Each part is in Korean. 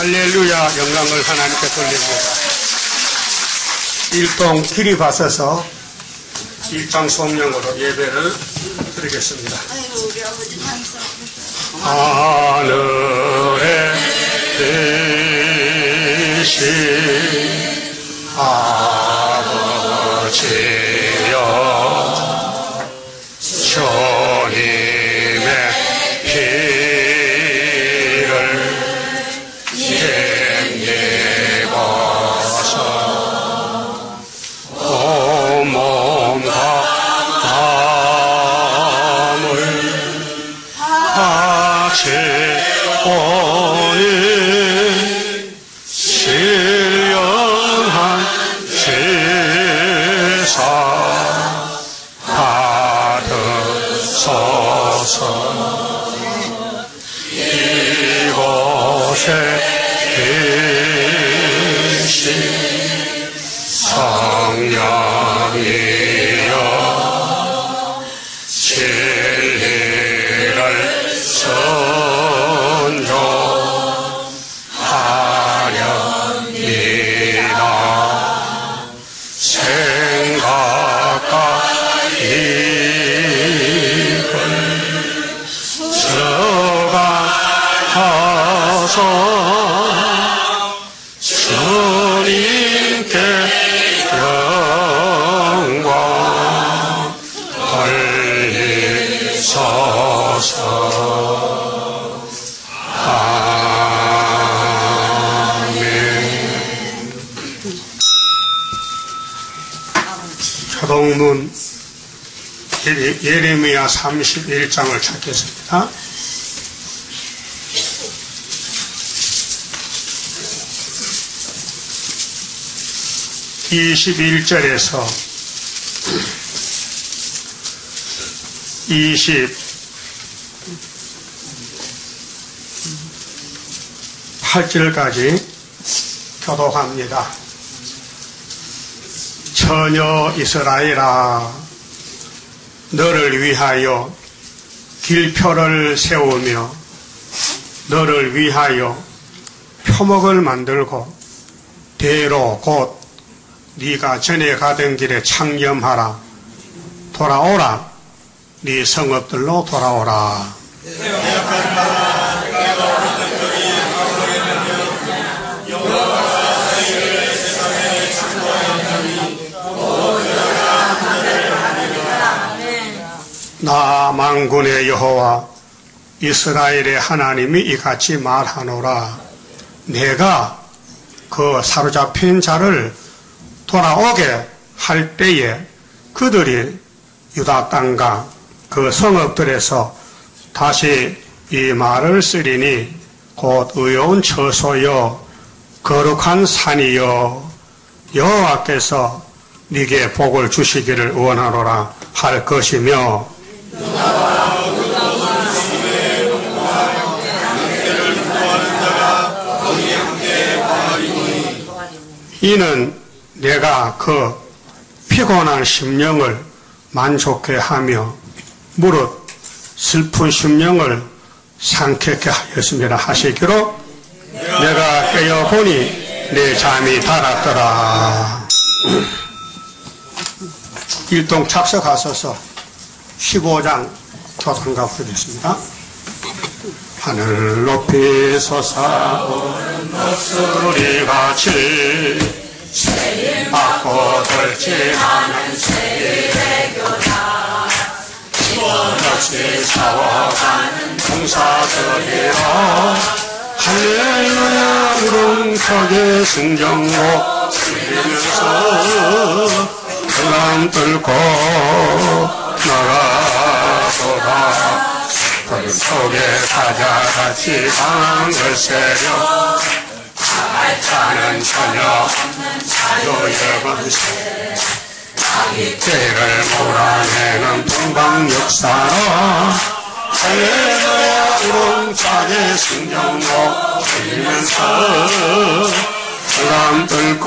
할렐루야, 영광을 하나님께 돌립니다. 일동 길이 받쳐서 일장 성령으로 예배를 드리겠습니다. 하늘에 계신 아버지여, 주님의 피를 힘입어서 온몸과 마음을 같이 오니 신령한 제사 받으소서. 이곳에 계신 성령이여, 진리를 선조하렵니다. 생각과 입을 들어가서 주님께 영광 돌리소서. 아멘. 초동문 예레미야 31장을 찾겠습니다. (21절에서) 28절까지 교독합니다. 처녀 이스라엘아, 너를 위하여 길표를 세우며 너를 위하여 표목을 만들고 대로 곧 네가 전에 가던 길에 창념하라. 돌아오라. 네 성읍들로 돌아오라. 나 만군의 여호와 이스라엘의 하나님이 이같이 말하노라. 내가 그 사로잡힌 자를 돌아오게 할 때에 그들이 유다 땅과 그 성읍들에서 다시 이 말을 쓰리니 곧 의로운 처소여 거룩한 산이여 여호와께서 네게 복을 주시기를 원하노라 할 것이며, 이는 내가 그 피곤한 심령을 만족해 하며 무릇 슬픈 심령을 상쾌케 하였음이라 하시기로 내가 깨어보니 내 잠이 달았더라. 일동 착석하셔서 15장 교독과 부르겠습니다. 하늘 높이 솟아오른 목소리같이 세임받고 돌진하는 세일의 교사, 힘없이 싸워가는 공사들이라 할렐루야 우렁차게 승정로 울리면서 바람 뚫고 나가보라. 그 속에 사자같이 강한 걸세려 알차는 처녀 자유의 권세 때를 몰아내는 동방역사라 할렐루야 우렁차게 승정로 울리면서 바람 뚫고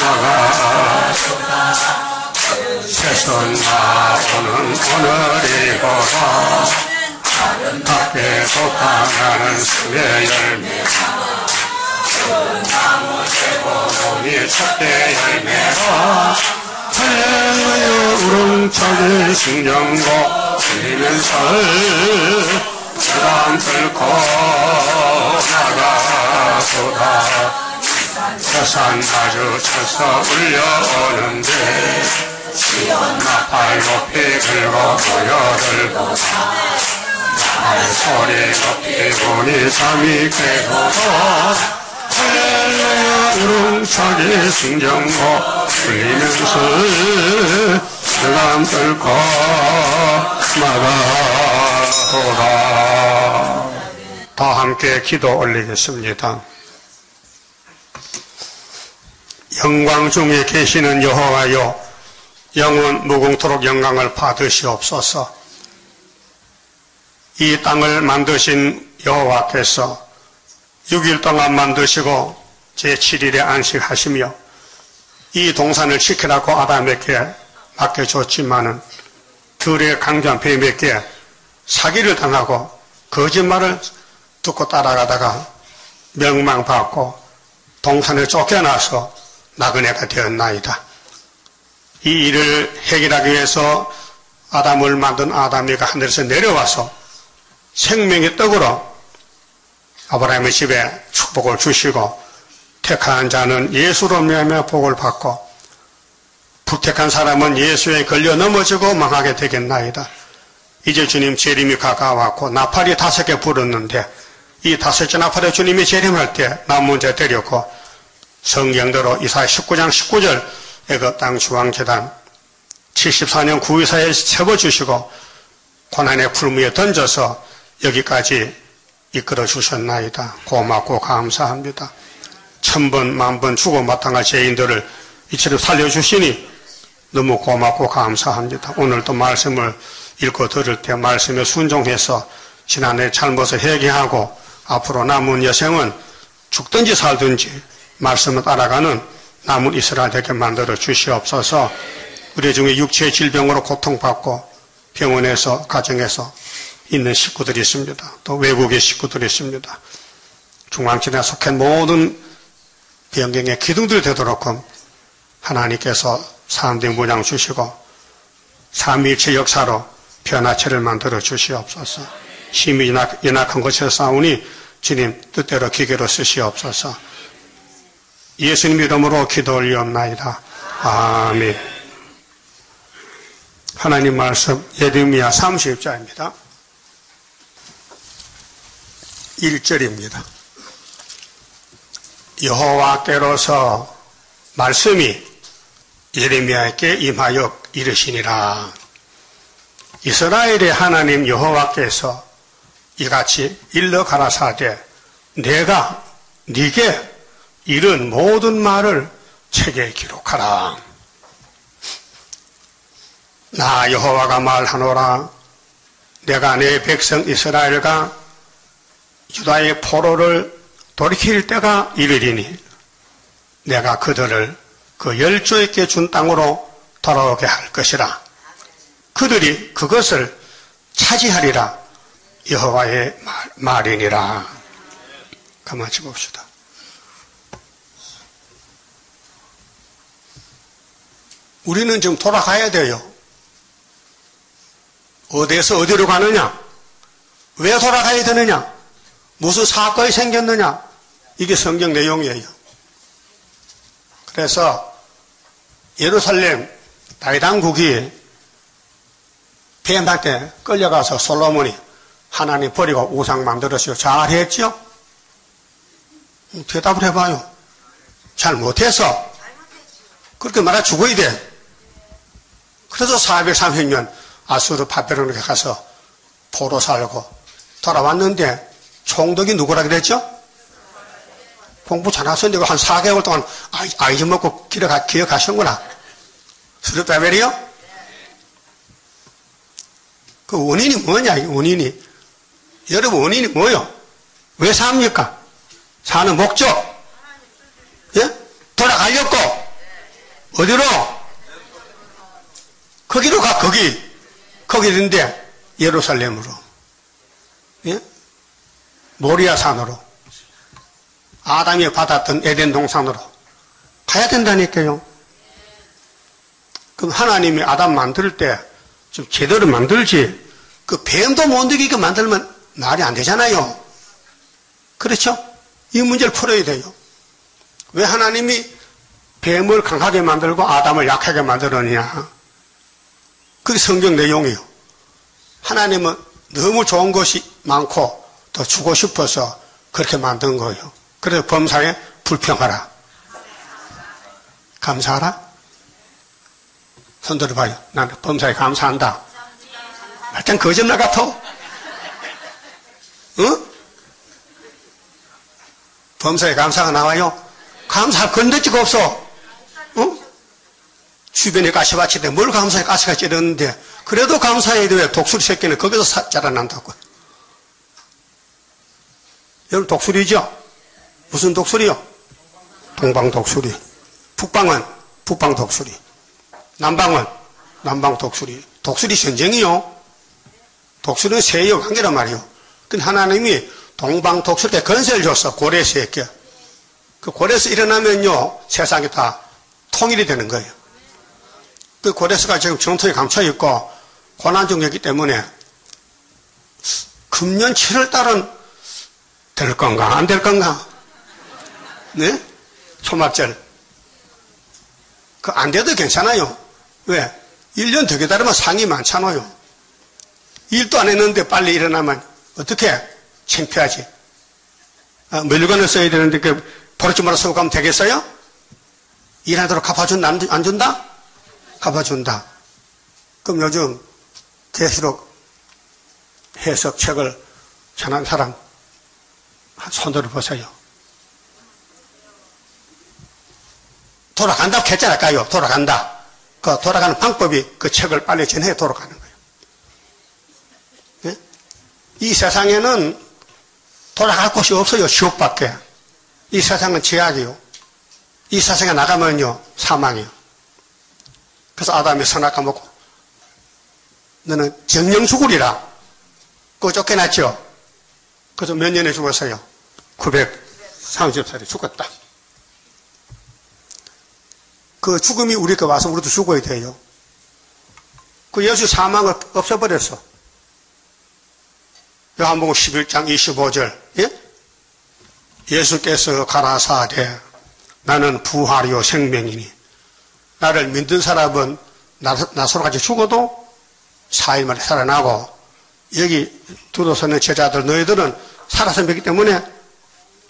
나가보라. 새손 나오는 오늘이고라 밖에서 나는 수의 열매 나무 대보니 첫대 열매라 할렐루야 우렁차게 신경고 들리면서 바람 뚫고 나가보다 저산 마주쳐서 울려오는데 시온 나팔 높이 들고 모여들보다 나의 소리 높이 보니 잠이 깨도다 할렐루야 우렁차게 신경고 들리면서 바람 뚫고 나가보다 다 함께 기도 올리겠습니다. 영광 중에 계시는 여호와여 영원 무궁토록 영광을 받으시옵소서. 이 땅을 만드신 여호와께서 6일 동안 만드시고 제7일에 안식하시며 이 동산을 지키라고 아담에게 맡겨줬지만은 들의 강간 뱀에게 사기를 당하고 거짓말을 듣고 따라가다가 멸망받고 동산을 쫓겨나서 나그네가 되었나이다. 이 일을 해결하기 위해서 아담을 만든 아담이가 하늘에서 내려와서 생명의 떡으로 아브라함의 집에 축복을 주시고 택한 자는 예수로 말미암아 복을 받고 부택한 사람은 예수에 걸려 넘어지고 망하게 되겠나이다. 이제 주님 재림이 가까웠고 나팔이 5개 불었는데 이 5째 나팔에 주님이 재림할 때 나 먼저 데렸고 성경대로 이사야 19장 19절 애굽 땅 중앙재단 74년 구의사에 세워주시고 고난의 풀무에 던져서 여기까지 이끌어 주셨나이다. 고맙고 감사합니다. 1000번 만번 죽어 마땅한 죄인들을 이처럼 살려주시니 너무 고맙고 감사합니다. 오늘도 말씀을 읽고 들을 때 말씀에 순종해서 지난해 잘못을 회개하고 앞으로 남은 여생은 죽든지 살든지 말씀을 따라가는 남은 이스라엘 되게 만들어 주시옵소서. 우리 중에 육체의 질병으로 고통받고 병원에서 가정에서 있는 식구들이 있습니다. 또 외국의 식구들이 있습니다. 중앙진에 속한 모든 병경의 기둥들이 되도록 하나님께서 사람들의 문양 주시고 삼위일체 역사로 변화체를 만들어 주시옵소서. 힘이 연약한 것에 싸우니 주님 뜻대로 기계로 쓰시옵소서. 예수님 이름으로 기도 올리옵나이다. 아멘. 하나님 말씀 예레미야 30장입니다. 1절입니다. 여호와께로서 말씀이 예레미야에게 임하여 이르시니라. 이스라엘의 하나님 여호와께서 이같이 일러 가라사대 내가 네게 이런 모든 말을 책에 기록하라. 나 여호와가 말하노라. 내가 내 백성 이스라엘과 유다의 포로를 돌이킬 때가 이르리니 내가 그들을 그 열조에게 준 땅으로 돌아오게 할 것이라. 그들이 그것을 차지하리라. 여호와의 말이니라. 가만히 봅시다. 우리는 지금 돌아가야 돼요. 어디에서 어디로 가느냐? 왜 돌아가야 되느냐? 무슨 사건이 생겼느냐? 이게 성경 내용이에요. 그래서 예루살렘 다윗왕국이 폐행할 때 끌려가서 솔로몬이 하나님 버리고 우상 만들었어요. 잘했죠? 대답을 해봐요. 잘못해서 그렇게 말해 죽어야 돼. 그래서 430년 아수르 바벨론에 가서 포로 살고 돌아왔는데 총독이 누구라 그랬죠? 공부 잘하셨는데 한 4개월 동안 아이 좀 먹고 기억하시는구나. 스룹바벨이요? 그 원인이 뭐냐, 이 원인이. 여러분, 원인이 뭐요? 왜 삽니까? 사는 목적. 예? 돌아가려고. 어디로? 거기로 가, 거기. 거기 있는데, 예루살렘으로. 예? 모리아 산으로, 아담이 받았던 에덴 동산으로 가야 된다니까요. 그럼 하나님이 아담 만들 때 좀 제대로 만들지, 그 뱀도 못 이기게 만들면 말이 안 되잖아요. 그렇죠? 이 문제를 풀어야 돼요. 왜 하나님이 뱀을 강하게 만들고 아담을 약하게 만들었느냐? 그게 성경 내용이에요. 하나님은 너무 좋은 것이 많고 더 주고 싶어서 그렇게 만든 거예요. 그래서 범사에 불평하라. 감사하라? 손 들어봐요. 나는 범사에 감사한다. 말짱 거짓말 같아? 응? 범사에 감사가 나와요? 감사할 건데지가 없어. 응? 주변에 가시밭인데 뭘 감사해? 가시가 찌르는데 그래도 감사해야 돼. 독수리 새끼는 거기서 자라난다고. 여러분 독수리죠? 무슨 독수리요? 동방 독수리. 북방은 북방 독수리. 남방은 남방 독수리. 독수리 전쟁이요. 독수리는 새의 관계란 말이요. 근데 하나님이 동방 독수리에 건세를 줬어. 고레스에게. 그 고레스 일어나면요 세상이 다 통일이 되는 거예요. 그 고레스가 지금 정토에 감춰 있고 고난 중이기 때문에 금년 7월 달은 될 건가 안 될 건가? 네? 초막절. 그 안 돼도 괜찮아요. 왜? 1년 더 기다리면 상이 많잖아요. 일도 안 했는데 빨리 일어나면 어떻게? 창피하지. 면류관을 써야 되는데 그 버릇지 말아 쓰고 가면 되겠어요? 일하도록 갚아준다 안 준다? 갚아준다. 그럼 요즘 계시록 해석책을 전한 사람 손들어 보세요. 돌아간다고 했잖아요. 돌아간다. 그 돌아가는 방법이 그 책을 빨리 전해 돌아가는 거예요. 네? 이 세상에는 돌아갈 곳이 없어요. 지옥밖에. 이 세상은 죄악이요. 이 세상에 나가면요 사망이요. 그래서 아담이 선악 먹고 너는 정령 죽으리라. 그거 쫓겨났죠. 그래서 몇 년에 죽었어요? 930살에 죽었다. 그 죽음이 우리에게 와서 우리도 죽어야 돼요. 그 예수 사망을 없애버렸어. 요한복음 11장 25절. 예? 예수께서 가라사대 나는 부활이요 생명이니 나를 믿는 사람은 나 서로같이 죽어도 4일 만에 살아나고 여기 두도서는 제자들 너희들은 살아서 믿기 때문에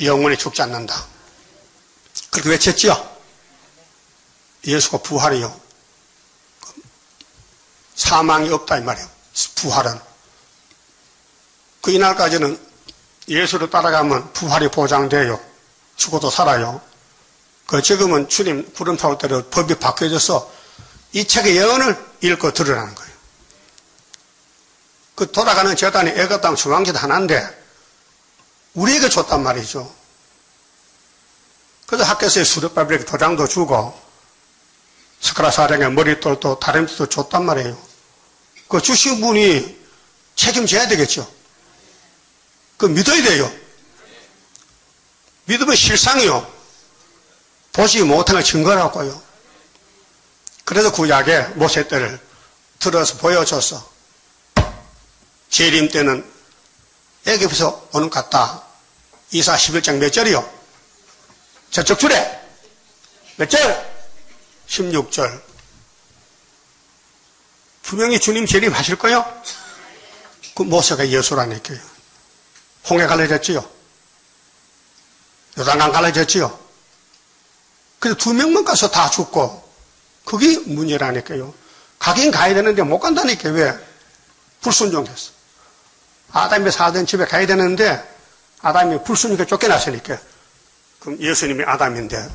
영원히 죽지 않는다. 그렇게 외쳤죠. 예수가 부활이요. 사망이 없다 이 말이에요. 부활은. 그 이날까지는 예수를 따라가면 부활이 보장돼요. 죽어도 살아요. 그 지금은 주님 구름 타올 때로 법이 바뀌어져서 이 책의 예언을 읽고 들으라는 거예요. 그 돌아가는 재단이 애가땅 중앙기도 하나인데 우리에게 줬단 말이죠. 그래서 학교에서 수렵바비에게 도장도 주고 스크라 사령의 머리돌도 다림도 줬단 말이에요. 그 주신 분이 책임져야 되겠죠. 그 믿어야 돼요. 믿으면 실상이요. 보지 못한 증거라고요. 그래서 구약에 모세 때를 들어서 보여줘서 재림 때는 애굽에서 오는 것 같다. 이사 11장 몇 절이요? 저쪽 줄에 몇 절? 16절. 분명히 주님 재림하실 거요? 그 모세가 예수라니까요. 홍해 갈라졌지요. 요단강 갈라졌지요. 그래서 2명만 가서 다 죽고 그게 문제라니까요. 가긴 가야 되는데 못 간다니까. 왜? 불순종했어. 아담이 살던 집에 가야 되는데 아담이 불순종에 쫓겨났으니까. 그럼 예수님이 아담인데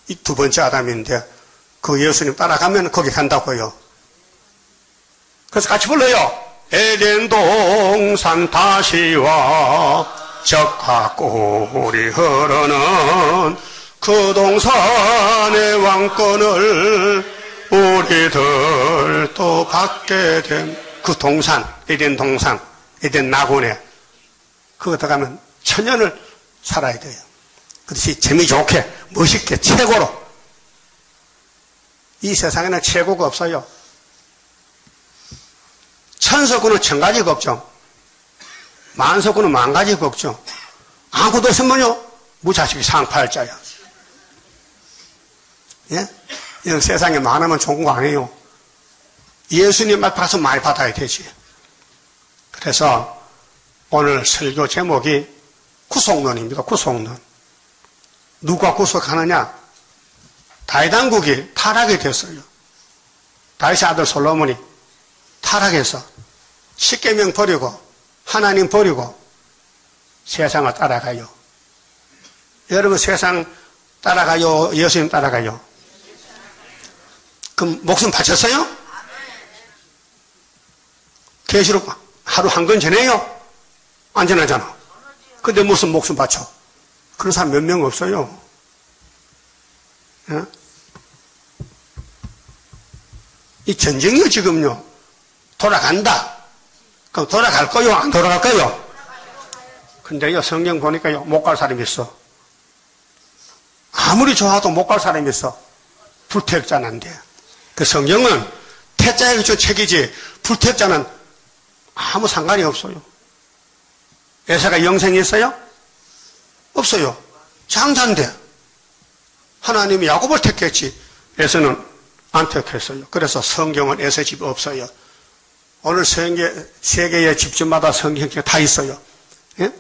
이 두 번째 아담인데 그 예수님 따라가면 거기 간다고요. 그래서 같이 불러요. 에덴 동산 다시와 적합골이 흐르는 그 동산의 왕권을 우리들 또 받게 된 그 동산, 에덴 동산, 에덴 낙원에 그거 들어가면 천년을 살아야 돼요. 그렇지 재미 좋게 멋있게 최고로. 이 세상에는 최고가 없어요. 천석구는 천가지가 없죠. 만석구는 만가지가 없죠. 아무것도 없으면요 무자식이 상팔자야. 예? 이런 세상에 많으면 좋은 거 아니에요. 예수님 앞에 가서 많이 받아야 되지. 그래서 오늘 설교 제목이 구속론입니다. 구속론. 누가 구속하느냐? 다윗 왕국이 타락이 됐어요. 다윗의 아들 솔로몬이 타락해서 십계명 버리고 하나님 버리고 세상을 따라가요. 여러분 세상 따라가요? 예수님 따라가요? 그럼 목숨 바쳤어요? 계시록 하루 한 건 지내요? 안 지나잖아. 근데 무슨 목숨 바쳐? 그런 사람 몇 명 없어요. 예? 이 전쟁이요 지금요. 돌아간다. 그럼 돌아갈 거요? 안 돌아갈 거요? 근데요 성경 보니까요 못 갈 사람이 있어. 아무리 좋아도 못 갈 사람이 있어. 불태역자는데. 그 성경은 태자의 책이지 불태역자는 아무 상관이 없어요. 에사가 영생이 있어요? 없어요. 장자인데 하나님이 야곱을 택했지 에서는 안 택했어요. 그래서 성경은 에서 집 없어요. 오늘 세계의 집집마다 성경이 다 있어요. 예?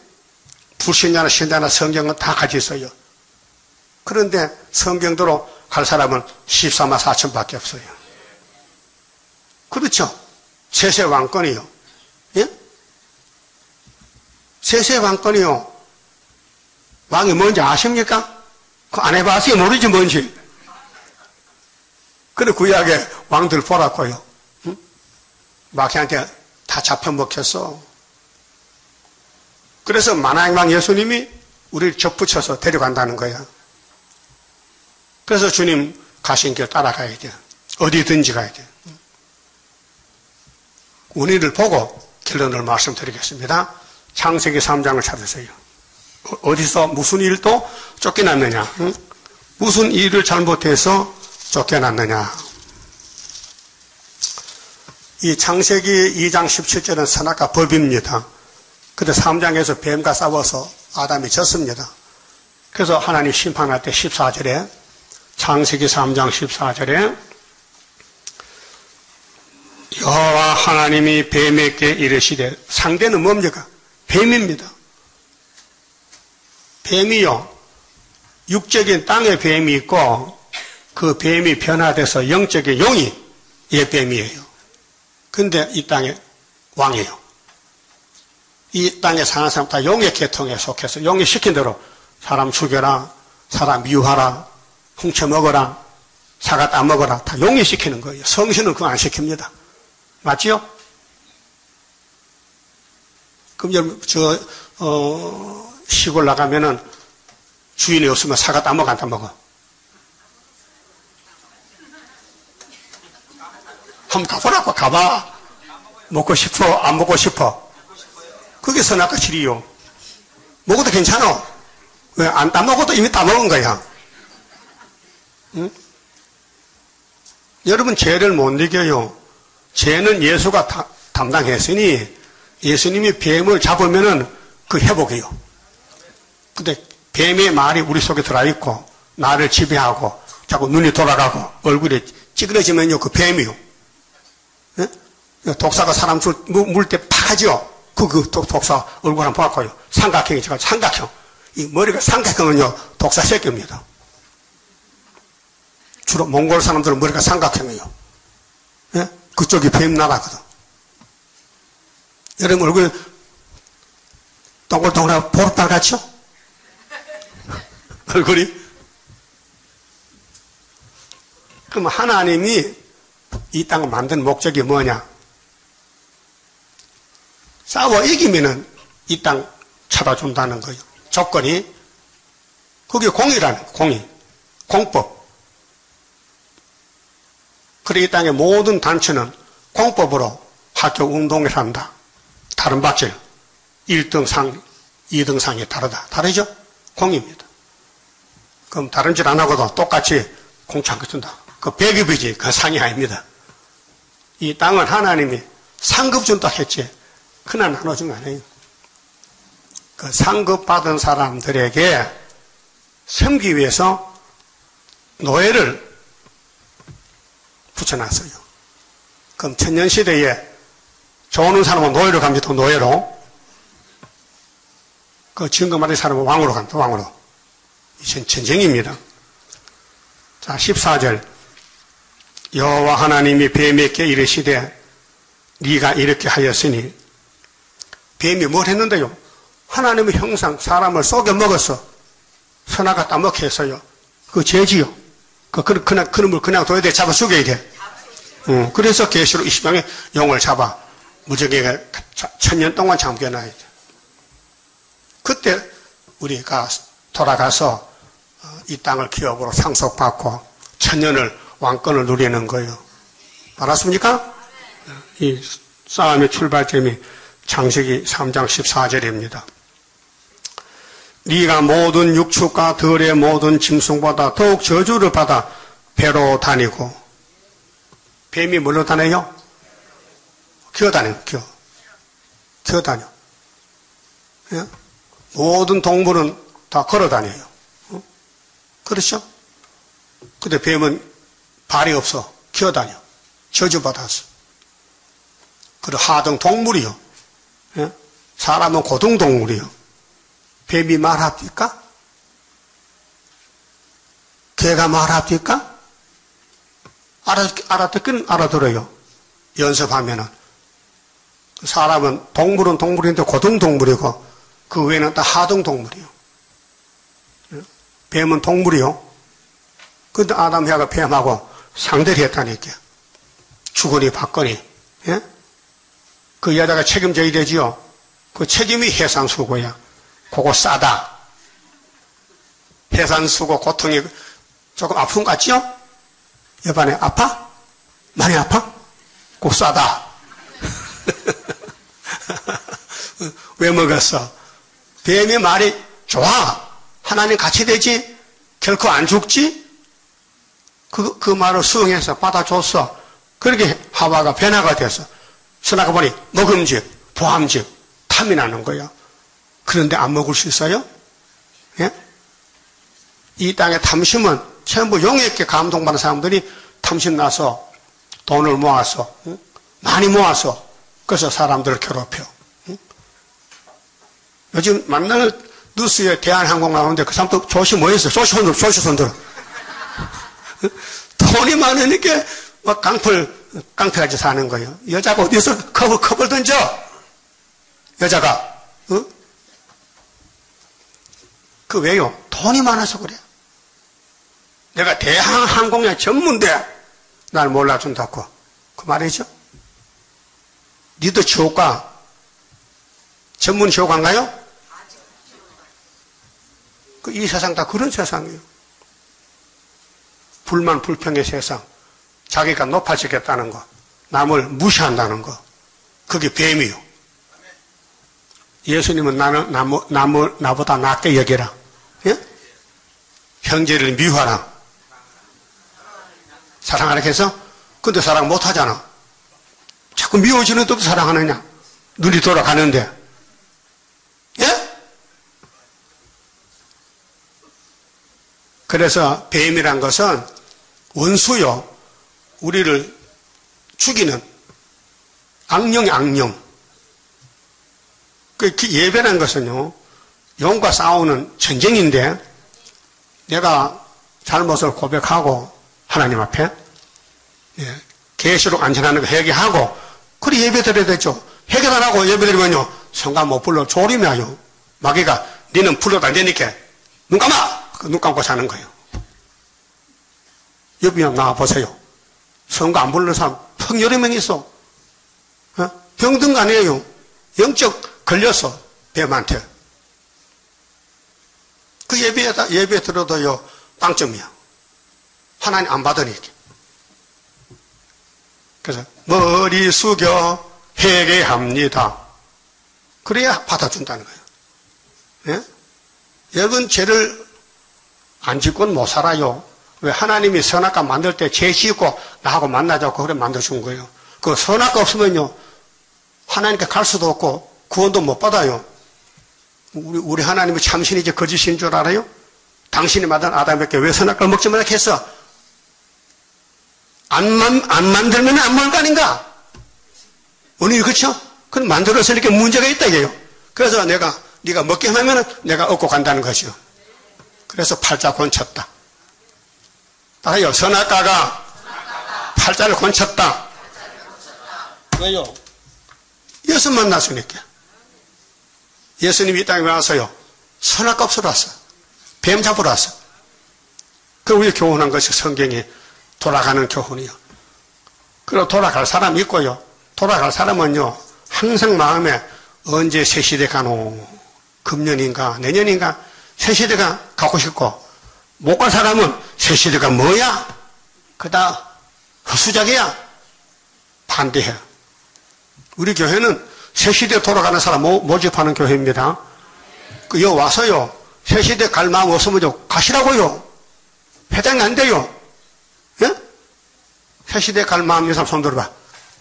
불신자나 신자나 성경은 다 같이 있어요. 그런데 성경대로 갈 사람은 14만 4천밖에 없어요. 그렇죠? 세세 왕권이요. 예? 세세 왕권이요. 왕이 뭔지 아십니까? 그 안 해봤어요. 모르지 뭔지. 그래 구약에 왕들 보라고요. 응? 마귀한테 다 잡혀먹혔어. 그래서 만왕왕 예수님이 우리를 접붙여서 데려간다는 거야. 그래서 주님 가신 길 따라가야 돼. 어디든지 가야 돼. 운위를 보고 결론을 말씀드리겠습니다. 창세기 3장을 찾으세요. 어디서 무슨 일도 쫓겨났느냐? 응? 무슨 일을 잘못해서 쫓겨났느냐? 이 창세기 2장 17절은 선악과 법입니다. 근데 3장에서 뱀과 싸워서 아담이 졌습니다. 그래서 하나님 심판할 때 14절에 창세기 3장 14절에 여호와 하나님이 뱀에게 이르시되 상대는 뭡니까? 뱀입니다. 뱀이요. 육적인 땅의 뱀이 있고 그 뱀이 변화돼서 영적인 용이 얘 뱀이에요. 근데 이 땅의 왕이에요. 이 땅에 사는 사람 다 용의 계통에 속해서 용이 시킨 대로 사람 죽여라, 사람 미워하라, 훔쳐먹어라, 사과 따먹어라 다 용이 시키는 거예요. 성신은 그거 안 시킵니다. 맞지요? 그럼 여러분 시골 나가면은 주인이 없으면 사과 따먹어 안 따먹어? 한번 가보라고. 가봐. 먹고 싶어? 안 먹고 싶어? 그게 선악과 실이요. 먹어도 괜찮아. 왜? 안 따먹어도 이미 따먹은 거야. 응? 여러분 죄를 못 이겨요. 죄는 예수가 담당했으니 예수님이 뱀을 잡으면은 그 회복이요. 근데 뱀의 말이 우리 속에 들어있고 나를 지배하고 자꾸 눈이 돌아가고 얼굴이 찌그러지면요 그 뱀이요. 네? 독사가 사람 물 때 파죠. 그 독사 얼굴 한번 봐봐요. 삼각형이 제가 삼각형. 이 머리가 삼각형은요 독사 새끼입니다. 주로 몽골 사람들은 머리가 삼각형이에요. 네? 그쪽이 뱀 나라거든. 여러분 얼굴 동글동글하고 보름달 같죠? 얼굴이? 그럼 하나님이 이 땅을 만든 목적이 뭐냐? 싸워 이기면은 이 땅 찾아준다는 거예요. 조건이 그게 공이라는 거예요. 공이. 공법. 그래 이 땅의 모든 단체는 공법으로 학교 운동을 한다. 다른 박질 1등 상 2등상이 다르다. 다르죠? 공입니다. 그럼 다른 짓 안 하고도 똑같이 공창고 준다. 그 배급이지, 그 상이 아닙니다. 이 땅은 하나님이 상급 준다 했지, 그날 나눠준 거 아니에요. 그 상급 받은 사람들에게 섬기 위해서 노예를 붙여놨어요. 그럼 천년시대에 좋은 사람은 노예로 갑니다. 노예로. 그 증거받은 사람은 왕으로 갑니다. 왕으로. 전쟁입니다. 자, 14절. 여호와 하나님이 뱀에게 이르시되 네가 이렇게 하였으니, 뱀이 뭘 했는데요? 하나님의 형상 사람을 속여 먹었어. 선악과 따먹게 했어요. 그 죄지요. 그놈을 그냥 둬야 돼. 잡아 죽여야 돼. 그래서 계시록 20장에 용을 잡아 무적에게 1000년 동안 잠겨놔야 돼. 그때 우리가 돌아가서 이 땅을 기업으로 상속받고 1000년을 왕권을 누리는 거예요. 알았습니까? 이 싸움의 출발점이 창세기 3장 14절입니다. 네가 모든 육축과 들의 모든 짐승보다 더욱 저주를 받아 배로 다니고, 뱀이 뭘로 다녀요? 기어다녀요. 기어다녀. 예? 모든 동물은 다 걸어다녀요. 그렇죠? 근데 뱀은 발이 없어. 기어다녀. 저주받았어. 그리고 하등 동물이요. 예? 사람은 고등 동물이요. 뱀이 말합니까? 개가 말합니까? 알아듣기는 알아들어요. 연습하면은. 사람은 동물은 동물인데 고등 동물이고 그 외에는 다 하등 동물이요. 뱀은 동물이요. 근데 아담 해가 뱀하고 상대를 했다니까. 주거니 받거니. 예? 그 여자가 책임져야 되지요. 그 책임이 해산수고야. 그거 싸다. 해산수고 고통이 조금 아픈 것 같지요? 여반에 아파? 많이 아파? 그거 싸다. 왜 먹었어? 뱀의 말이 좋아. 하나님 같이 되지? 결코 안 죽지? 그 말을 수용해서 받아줬어. 그렇게 하와가 변화가 돼서 선악과 보니 먹음직, 보함직, 탐이 나는 거예요. 그런데 안 먹을 수 있어요? 예? 이 땅의 탐심은 전부 용에게 감동받는 사람들이 탐심 나서 돈을 모아서, 많이 모아서, 그래서 사람들을 괴롭혀. 요즘 만날 뉴스에 대한항공 나오는데 그 사람도 조시 뭐 했어요? 조시 손들어. 돈이 많으니까 막 깡패같이 사는 거예요. 여자가 어디서 컵을 던져? 여자가. 그 왜요? 돈이 많아서 그래. 내가 대한항공의 전문대 날 몰라준다고. 그 말이죠? 니도 지옥가, 전문 지옥가인가요? 이 세상 다 그런 세상이에요. 불만 불평의 세상. 자기가 높아지겠다는 거, 남을 무시한다는 거, 그게 뱀이요. 예수님은 나보다 낫게 여겨라. 예? 형제를 미워하라. 사랑하라 해서? 근데 사랑 못하잖아. 자꾸 미워지는 것도 사랑하느냐? 눈이 돌아가는데. 예? 그래서 뱀이란 것은 원수요. 우리를 죽이는 악령이 악령. 그 예배란 것은요, 영과 싸우는 전쟁인데, 내가 잘못을 고백하고, 하나님 앞에, 예, 계시록 안전하는 거 회개하고, 그래 예배 드려야 되죠. 회개 안 하고 예배 드리면요, 성가 못 불러 조림해요. 마귀가, 니는 불러도 안 되니까, 눈 감아! 눈 감고 사는 거예요. 옆에 나와보세요. 성가 안 부르는 사람 펑 여러 명 있어. 병든 아니에요. 영적 걸렸어. 뱀한테. 그 예배 들어도요, 빵점이야. 하나님 안 받으니까. 그래서 머리 숙여 회개합니다. 그래야 받아준다는 거예요. 예? 여러분 죄를 안 짓고는 못 살아요. 왜? 하나님이 선악과 만들 때 죄 짓고 나하고 만나자고 그래 만들어준 거예요. 그 선악과 없으면요 하나님께 갈 수도 없고 구원도 못 받아요. 우리 하나님은 참신이지 거짓인 줄 알아요? 당신이 만든 아담에게 왜 선악과를 먹지 말라 했어? 안 만들면 안 먹을 거 아닌가? 오늘 그렇죠? 그럼 만들어서 이렇게 문제가 있다 이게요. 그래서 네가 먹게 하면 내가 얻고 간다는 것이요. 그래서 팔자 권쳤다. 따라요. 선악과가 팔자를 권쳤다. 왜요? 예수 만났으니까. 예수님이 이 땅에 와서요. 선악과 없으러 왔어. 뱀 잡으러 왔어. 그리고 우리 교훈한 것이 성경이 돌아가는 교훈이요. 그리고 돌아갈 사람 있고요. 돌아갈 사람은요. 항상 마음에 언제 새 시대 가노? 금년인가 내년인가 새 시대가 가고 싶고 못 갈 사람은 새 시대가 뭐야? 그다 헛수작이야. 반대해. 우리 교회는 새 시대 돌아가는 사람 모집하는 교회입니다. 여 와서요. 새 시대 갈 마음 없으면 가시라고요. 회장이 안 돼요. 예? 새 시대 갈 마음 있는 사람 손 들어봐.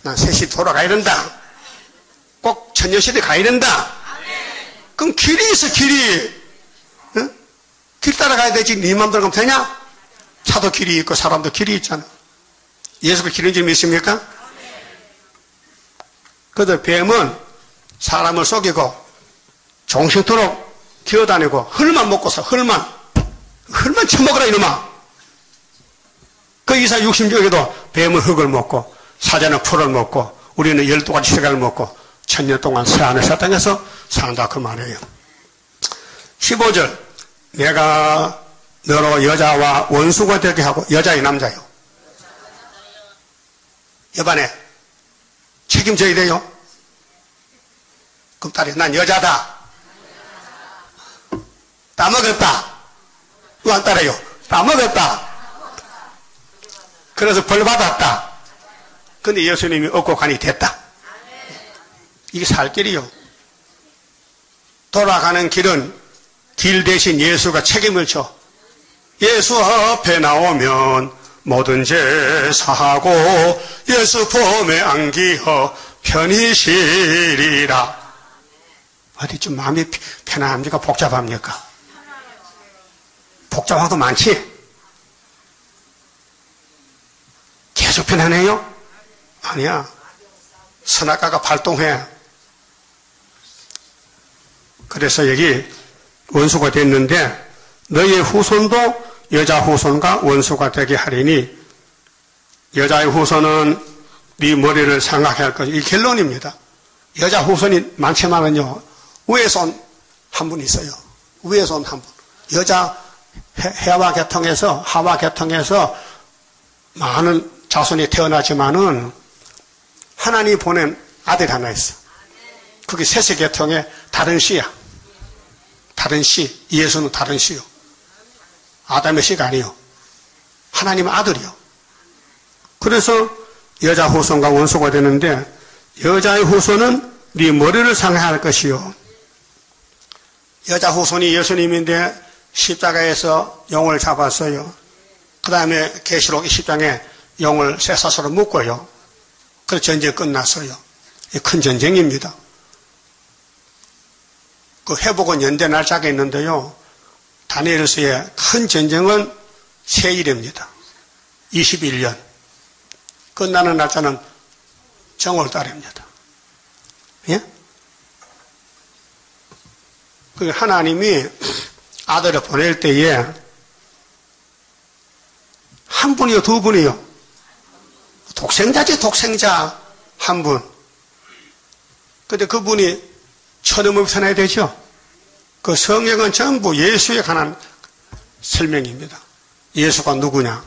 난 새 시대 돌아가야 된다. 꼭 천년시대 가야 된다. 그럼 길이 있어, 길이. 예? 길 따라가야 되지. 네 맘대로 가면 되냐? 차도 길이 있고 사람도 길이 있잖아. 예수가 길인 줄 믿습니까? 그래서 뱀은 사람을 속이고 종식토록 기어다니고 흙만 먹고 사. 흙만 처먹으라 이놈아. 그 이사 66에도 뱀은 흙을 먹고 사자는 풀을 먹고 우리는 12가지 색깔을 먹고 1000년 동안 새 안에서 땅에서 산다 그 말이에요. 15절 내가 너로 여자와 원수가 되게 하고 여자요 남자요? 여반에 책임져야 돼요. 그럼 딸이 난 여자다. 따먹었다. 왜 안 따라요? 따먹었다. 그래서 벌 받았다. 근데 예수님이 얻고 가니 됐다. 이게 살 길이요. 돌아가는 길은 길 대신 예수가 책임을 져. 예수 앞에 나오면 모든 죄 사하고 예수 품에 안기어 편히 쉬리라. 어디 좀 마음이 편안합니까? 복잡합니까? 복잡한 것도 많지? 계속 편안해요? 아니야. 선악과가 발동해. 그래서 여기 원수가 됐는데 너희의 후손도 여자 후손과 원수가 되게 하리니 여자의 후손은 네 머리를 생각해야 할 것이 이 결론입니다. 여자 후손이 많지만은요 위에 손 한 분 있어요. 위에 손 한 분. 여자 해와 계통에서 하와 계통에서 많은 자손이 태어나지만은 하나님이 보낸 아들이 하나 있어. 그게 셋의 계통의 다른 씨야. 다른 씨. 예수는 다른 씨요. 아담의 씨가 아니요. 하나님의 아들이요. 그래서 여자 후손과 원수가 되는데 여자의 후손은 네 머리를 상해할 것이요. 여자 후손이 예수님인데 십자가에서 용을 잡았어요. 그 다음에 계시록 20장에 용을 쇠사슬로 묶어요. 그래서 전쟁이 끝났어요. 큰 전쟁입니다. 그 회복은 연대 날짜가 있는데요. 다니엘서의 큰 전쟁은 세일입니다. 21년. 끝나는 날짜는 정월달입니다. 예? 그 하나님이 아들을 보낼 때에 한 분이요, 두 분이요. 독생자지, 독생자 한 분. 근데 그분이 천음을 전해야 되죠. 그 성경은 전부 예수에 관한 설명입니다. 예수가 누구냐?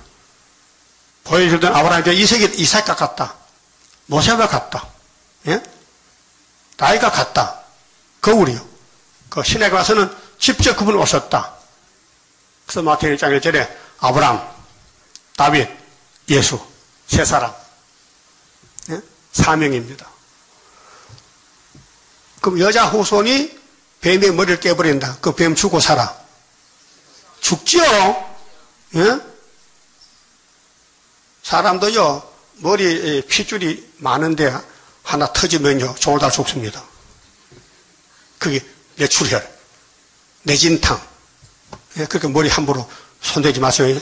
보여주던 아브라함과 이삭과 같다. 모세와 같다. 예? 나이가 같다. 거울이요. 그 신에게 와서는 직접 그분 오셨다. 그래서 마태복음 1장 1절에 아브라함, 다윗, 예수 세 사람. 예? 사명입니다. 그럼 여자 후손이 뱀의 머리를 깨버린다. 그 뱀 죽고 살아. 죽지요? 예? 사람도요, 머리에 핏줄이 많은데 하나 터지면요, 졸다 죽습니다. 그게 뇌출혈, 뇌진탕. 예, 그러니까 머리 함부로 손대지 마세요.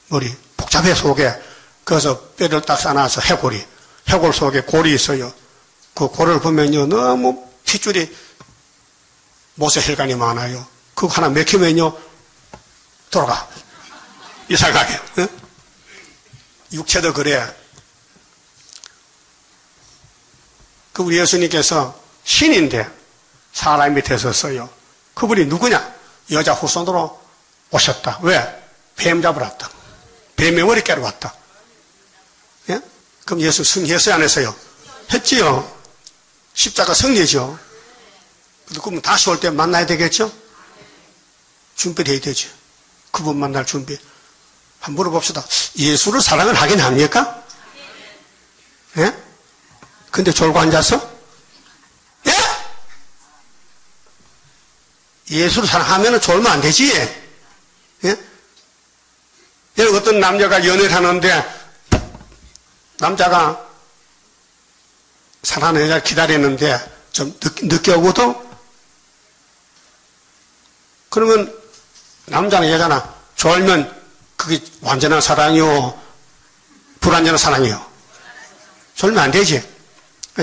머리 복잡해 속에. 그래서 뼈를 딱 싸놔서 해골 속에 골이 있어요. 그 골을 보면요, 너무 핏줄이 모세혈관이 많아요. 그거 하나 맥히면요, 돌아가. 이상하게. 예? 육체도 그래. 그 우리 예수님께서 신인데 사람 밑에 섰어요. 그분이 누구냐? 여자 후손으로 오셨다. 왜? 뱀 잡으러 왔다. 뱀의 머리 깨러 왔다. 예? 그럼 예수 승리했어요? 안 했어요? 했지요. 십자가 승리죠. 그러면 다시 올 때 만나야 되겠죠? 준비를 해야 되죠. 그분 만날 준비. 한번 물어봅시다. 예수를 사랑을 하긴 합니까? 예? 근데 졸고 앉아서? 예? 예수를 사랑하면 졸면 안 되지? 예? 어떤 남자가 연애를 하는데, 남자가 사랑하는 여자를 기다리는데, 좀 늦게 오거든? 그러면, 남자나 여자나 졸면 그게 완전한 사랑이요? 불완전한 사랑이요? 졸면 안 되지?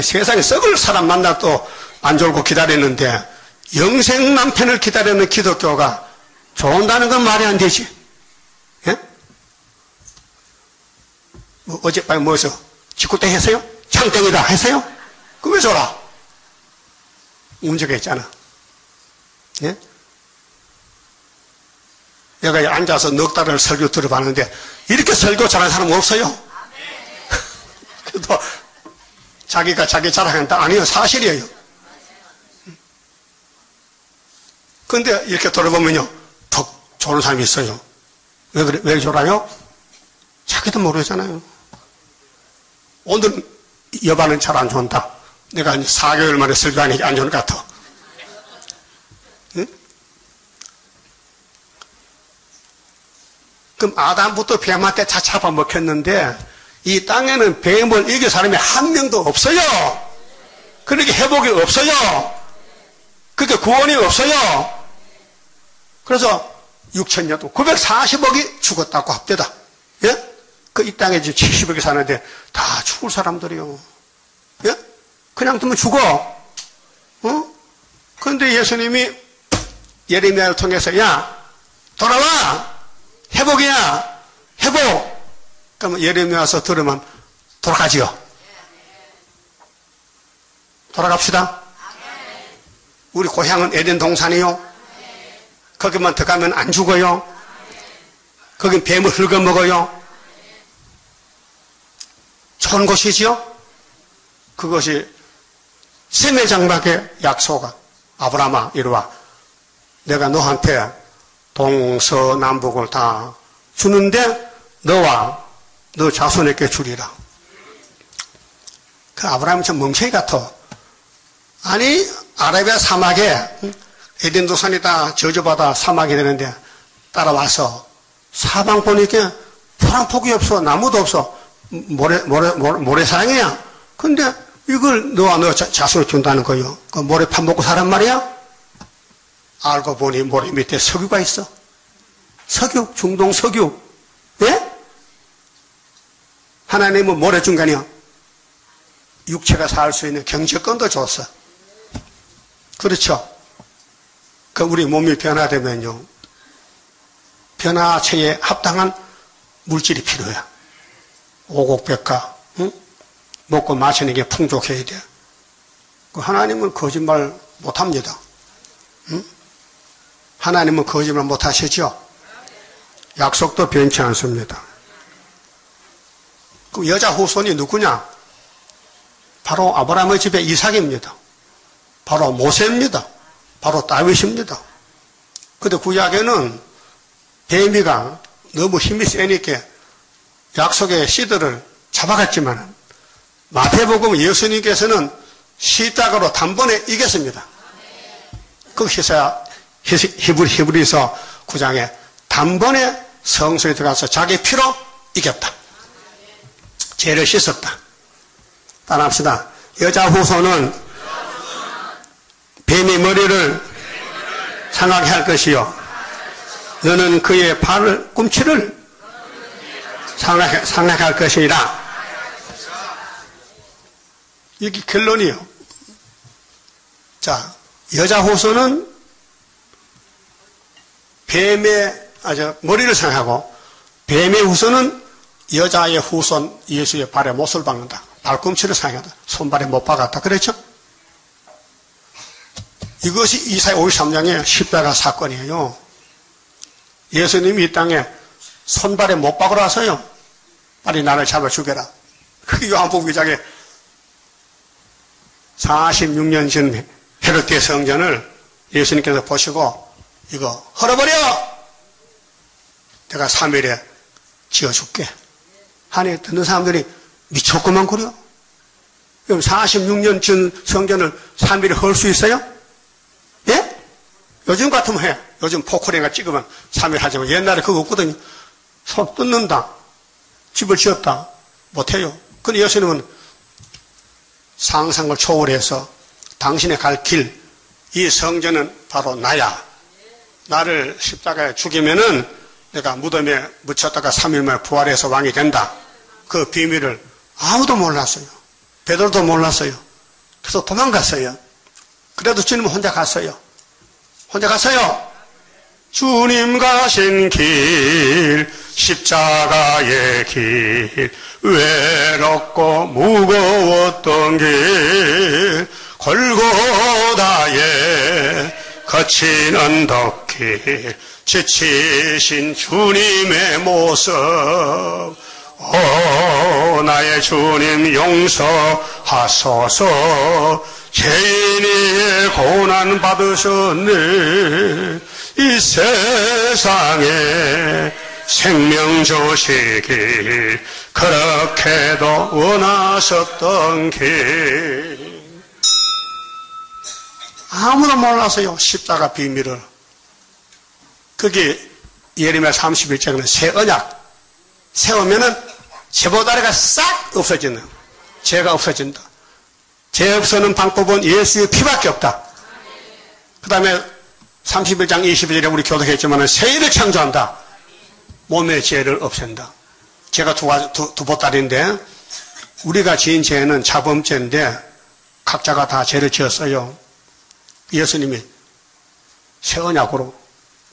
세상에 썩을 사람 만나 또 안 졸고 기다리는데 영생 남편을 기다리는 기독교가 좋은다는 건 말이 안 되지. 예? 뭐 어젯밤에 뭐해서 직구땡 했어요? 창땡이다 했어요? 그럼 왜 졸아? 문제가 있잖아. 예? 내가 앉아서 넉 달을 설교 들어봤는데 이렇게 설교 잘하는 사람 없어요. 그래도 자기가 자기 자랑한다. 아니요, 사실이에요. 그런데 이렇게 돌아보면요, 더 좋은 사람이 있어요. 왜 그래? 왜 졸아요? 자기도 모르잖아요. 오늘 여반은 잘 안 좋다. 내가 4개월 만에 설교하니까 안 좋은 것 같아. 응? 그럼 아담부터 뱀한테 다 잡아먹혔는데 이 땅에는 뱀을 이길 사람이 한 명도 없어요. 그러니까 회복이 없어요. 그러니까 구원이 없어요. 그래서 6천년, 940억이 죽었다고 합니다. 예? 그 이 땅에 지금 70억이 사는데 다 죽을 사람들이요. 예? 그냥 두면 죽어. 어? 그런데 예수님이 예레미야를 통해서 야, 돌아와! 회복이야! 회복! 그러면 예레미야 와서 들으면 돌아가지요. 돌아갑시다. 우리 고향은 에덴 동산이요. 거기만 들어가면 안 죽어요. 거긴 뱀을 흙어먹어요. 좋은 곳이지요. 그것이 셈의 장막의 약소가 아브라함아 이리와 내가 너한테 동서남북을 다 주는데 너와 너 자손에게 주리라. 그 아브라함이 참 멍청이 같아. 아니 아라비아 사막에 에덴 동산이 다 저주받아 사막이 되는데 따라와서 사방 보니까 풀한 폭이 없어. 나무도 없어. 모래사랑이야. 근데 이걸 너와 너 자손을 준다는 거요. 그 모래 파먹고 사란 말이야? 알고 보니 모래 밑에 석유가 있어. 석유, 중동 석유. 예? 하나님은 모래 준 거 아니야. 육체가 살 수 있는 경제권도 줬어. 그렇죠? 그 우리 몸이 변화되면요. 변화체에 합당한 물질이 필요해. 오곡백과, 응? 먹고 마시는 게 풍족해야 돼. 그 하나님은 거짓말 못 합니다. 응? 하나님은 거짓말 못 하시죠? 약속도 변치 않습니다. 그 여자 후손이 누구냐? 바로 아브라함의 집에 이삭입니다. 바로 모세입니다. 바로 다윗입니다. 그런데 구약에는 뱀이가 너무 힘이 세니까 약속의 씨들을 잡아갔지만 마태복음 예수님께서는 십자가로 단번에 이겼습니다. 거기서 히브리서 9장에 단번에 성소에 들어가서 자기 피로 이겼다. 죄를 씻었다. 따라합시다. 여자 후손은 뱀의 머리를 상하게 할 것이요, 너는 그의 발을 꿈치를 상하게 할 것이라. 이게 결론이에요. 자, 여자 후손은 뱀의 머리를 상하고, 뱀의 후손은 여자의 후손 예수의 발에 못을 박는다. 발꿈치를 상하다. 손발에 못 박았다. 그렇죠? 이것이 이사야 53장의 십자가 사건이에요. 예수님이 이 땅에 손발에 못 박으라서요, 빨리 나를 잡아 죽여라. 그게 요한복음 2장에 46년 전 헤롯의 성전을 예수님께서 보시고, 이거 헐어버려! 내가 3일에 지어줄게. 하니 듣는 사람들이 미쳤구만 그려. 그럼 46년 전 성전을 3일에 헐 수 있어요? 예? 요즘 같으면 해. 요즘 포크레인가 찍으면 3일 하지만 옛날에 그거 없거든요. 손 뜯는다. 집을 지었다. 못해요. 근데 예수님은 상상을 초월해서 당신의 갈 길, 이 성전은 바로 나야. 나를 십자가에 죽이면은 내가 무덤에 묻혔다가 3일 만에 부활해서 왕이 된다. 그 비밀을 아무도 몰랐어요. 베드로도 몰랐어요. 그래서 도망갔어요. 그래도 주님은 혼자 갔어요. 혼자 갔어요. 주님 가신 길, 십자가의 길, 외롭고 무거웠던 길, 골고다에 거친 언덕길, 지치신 주님의 모습, 오 나의 주님 용서하소서. 죄인이 고난 받으셨네. 이 세상에 생명 주시길 그렇게도 원하셨던 길. 아무도 몰랐어요, 십자가 비밀을. 그게 예레미야 31장에는 새 언약. 세우면은 죄보다리가 싹 없어지는, 죄가 없어진다. 죄 없애는 방법은 예수의 피밖에 없다. 그 다음에 31장 22절에 우리 교독했지만 새해를 창조한다. 몸의 죄를 없앤다. 죄가 두 보따리인데, 우리가 지은 죄는 자범죄인데 각자가 다 죄를 지었어요. 예수님이 새 언약으로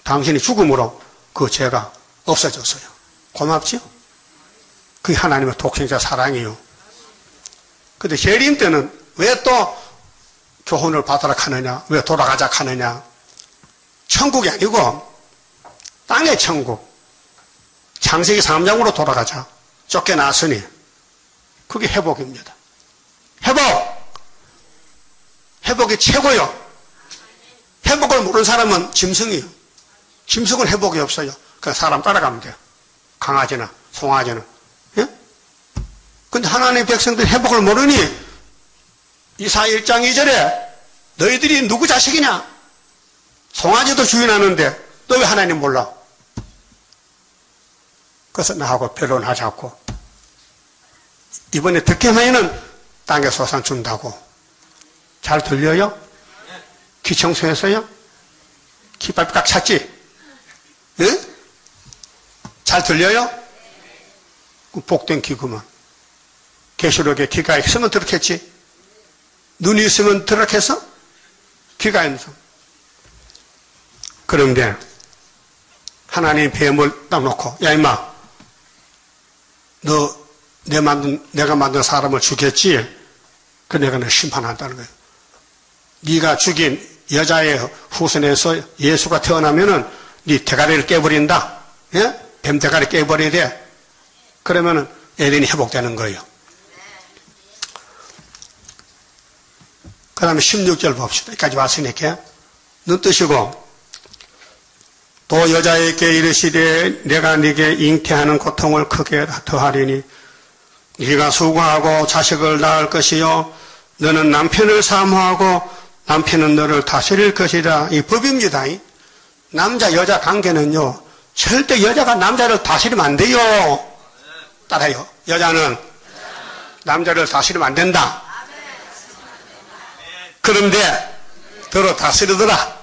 당신의 죽음으로 그 죄가 없어졌어요. 고맙지요? 그게 하나님의 독생자 사랑이에요. 근데 재림 때는 왜 또 교훈을 받으라 하느냐? 왜 돌아가자 하느냐? 천국이 아니고 땅의 천국. 창세기 3장으로 돌아가자. 쫓겨났으니. 그게 회복입니다. 회복이 최고요. 회복을 모르는 사람은 짐승이에요. 짐승은 회복이 없어요. 그냥 사람 따라가면 돼요. 강아지나 송아지는. 예? 근데 하나님의 백성들이 회복을 모르니 이사야 1장 2절에 너희들이 누구 자식이냐? 송아지도 주인하는데 너 왜 하나님 몰라? 그래서 나하고 변론하자고. 이번에 득템하에는 땅에 소산 준다고. 잘 들려요? 귀 청소했어요? 귀 빨리 찼지? 응? 잘 들려요? 복된 귀구만. 계시록에 귀가 있으면 들었겠지? 눈이 있으면 들었겠어? 귀가 있는 사람. 그런데 하나님 뱀을 딱 놓고, 야 임마, 너 내가 만든 사람을 죽였지? 그 내가 너 심판한다는 거예요. 네가 죽인 여자의 후손에서 예수가 태어나면은 네 대가리를 깨버린다. 예? 뱀 대가리 깨버려야 돼. 그러면은 에덴이 회복되는 거예요. 그 다음에 16절 봅시다. 여기까지 왔으니까 눈 뜨시고, 또 여자에게 이르시되 내가 네게 잉태하는 고통을 크게 더하리니 네가 수고하고 자식을 낳을 것이요 너는 남편을 사모하고 남편은 너를 다스릴 것이라. 이 법입니다. 남자 여자 관계는요, 절대 여자가 남자를 다스리면 안 돼요. 따라요. 여자는 남자를 다스리면 안 된다. 그런데 너로 다스리더라.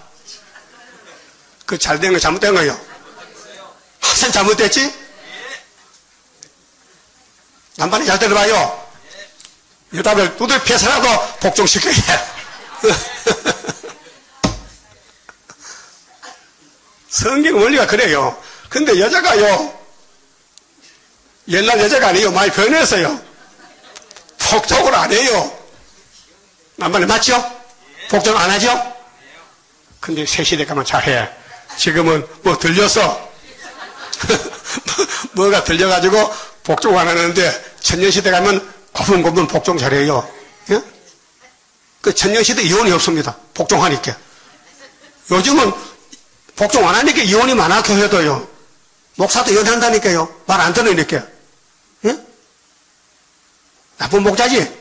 그 잘된 거 잘못된 거요? 항상 잘못됐지? 남반이 잘 들어봐요. 여자를 두들 패서라도 복종시켜야 해. 성경 원리가 그래요. 근데 여자가요, 옛날 여자가 아니에요. 많이 변했어요. 복종을 안 해요. 남반이 맞죠? 복종 안 하죠? 근데 새 시대 가면 잘해. 지금은 뭐 들려서 뭐가 들려가지고 복종 안 하는데 천년시대 가면 고분고분 복종 잘해요. 예? 그 천년시대 이혼이 없습니다. 복종하니까. 요즘은 복종 안 하니까 이혼이 많아. 교회도요. 목사도 이혼한다니까요. 말 안 들으니까. 예? 나쁜 목자지.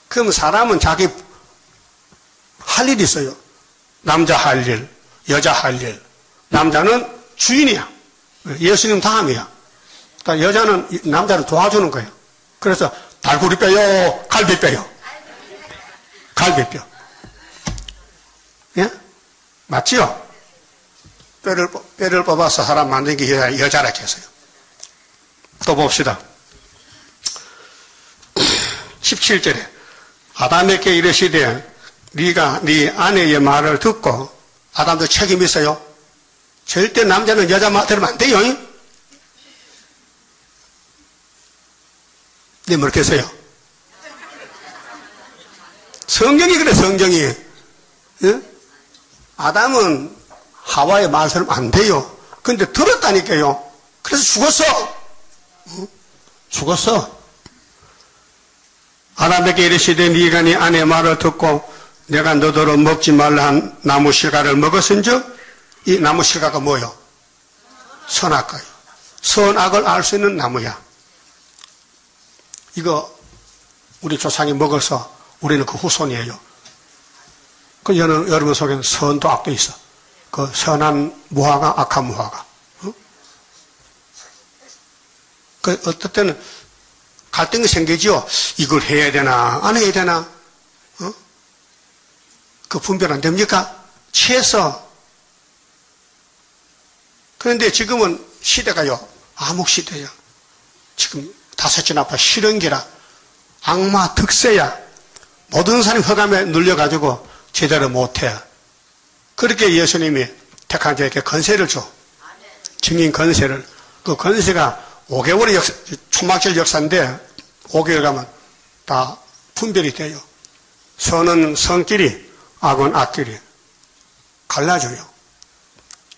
그럼 사람은 자기 할 일이 있어요. 남자 할 일, 여자 할 일. 남자는 주인이야. 예수님 다음이야. 그러니까 여자는 남자를 도와주는 거예요. 그래서 달구리 빼요, 갈비 빼요. 갈비뼈. 예? 맞지요? 뼈를 뽑아서 사람 만든 게 여자라 했어요. 또 봅시다. 17절에 아담에게 이르시되 네가 네 아내의 말을 듣고. 아담도 책임 있어요. 절대 남자는 여자 말 들으면 안 돼요. 네, 모르겠어요. 성경이 그래, 성경이. 예? 아담은 하와의 말 들으면 안 돼요. 근데 들었다니까요. 그래서 죽었어. 죽었어. 아담에게 이르시되 네가 네 아내의 말을 듣고 내가 너더러 먹지 말라 한 나무 실과를 먹었은즉. 이 나무 실과가 뭐요? 선악과요. 선악을 알 수 있는 나무야. 이거 우리 조상이 먹어서 우리는 그 후손이에요. 그 여러분 속에는 선도 악도 있어. 그 선한 무화과, 악한 무화과. 어? 그 어떨 때는 갈등이 생기죠. 이걸 해야 되나 안 해야 되나. 어? 그 분별 안 됩니까? 취해서. 그런데 지금은 시대가요, 암흑 시대야. 지금 다섯째 아파 실현기라. 악마 득세야. 모든 사람이 흑암에 눌려가지고 제대로 못해. 그렇게 예수님이 택한 자에게 건세를 줘. 증인 건세를. 그 건세가 5개월의 초막절 역사인데 5개월 가면 다 분별이 돼요. 선은 선끼리, 악은 악끼리 갈라져요.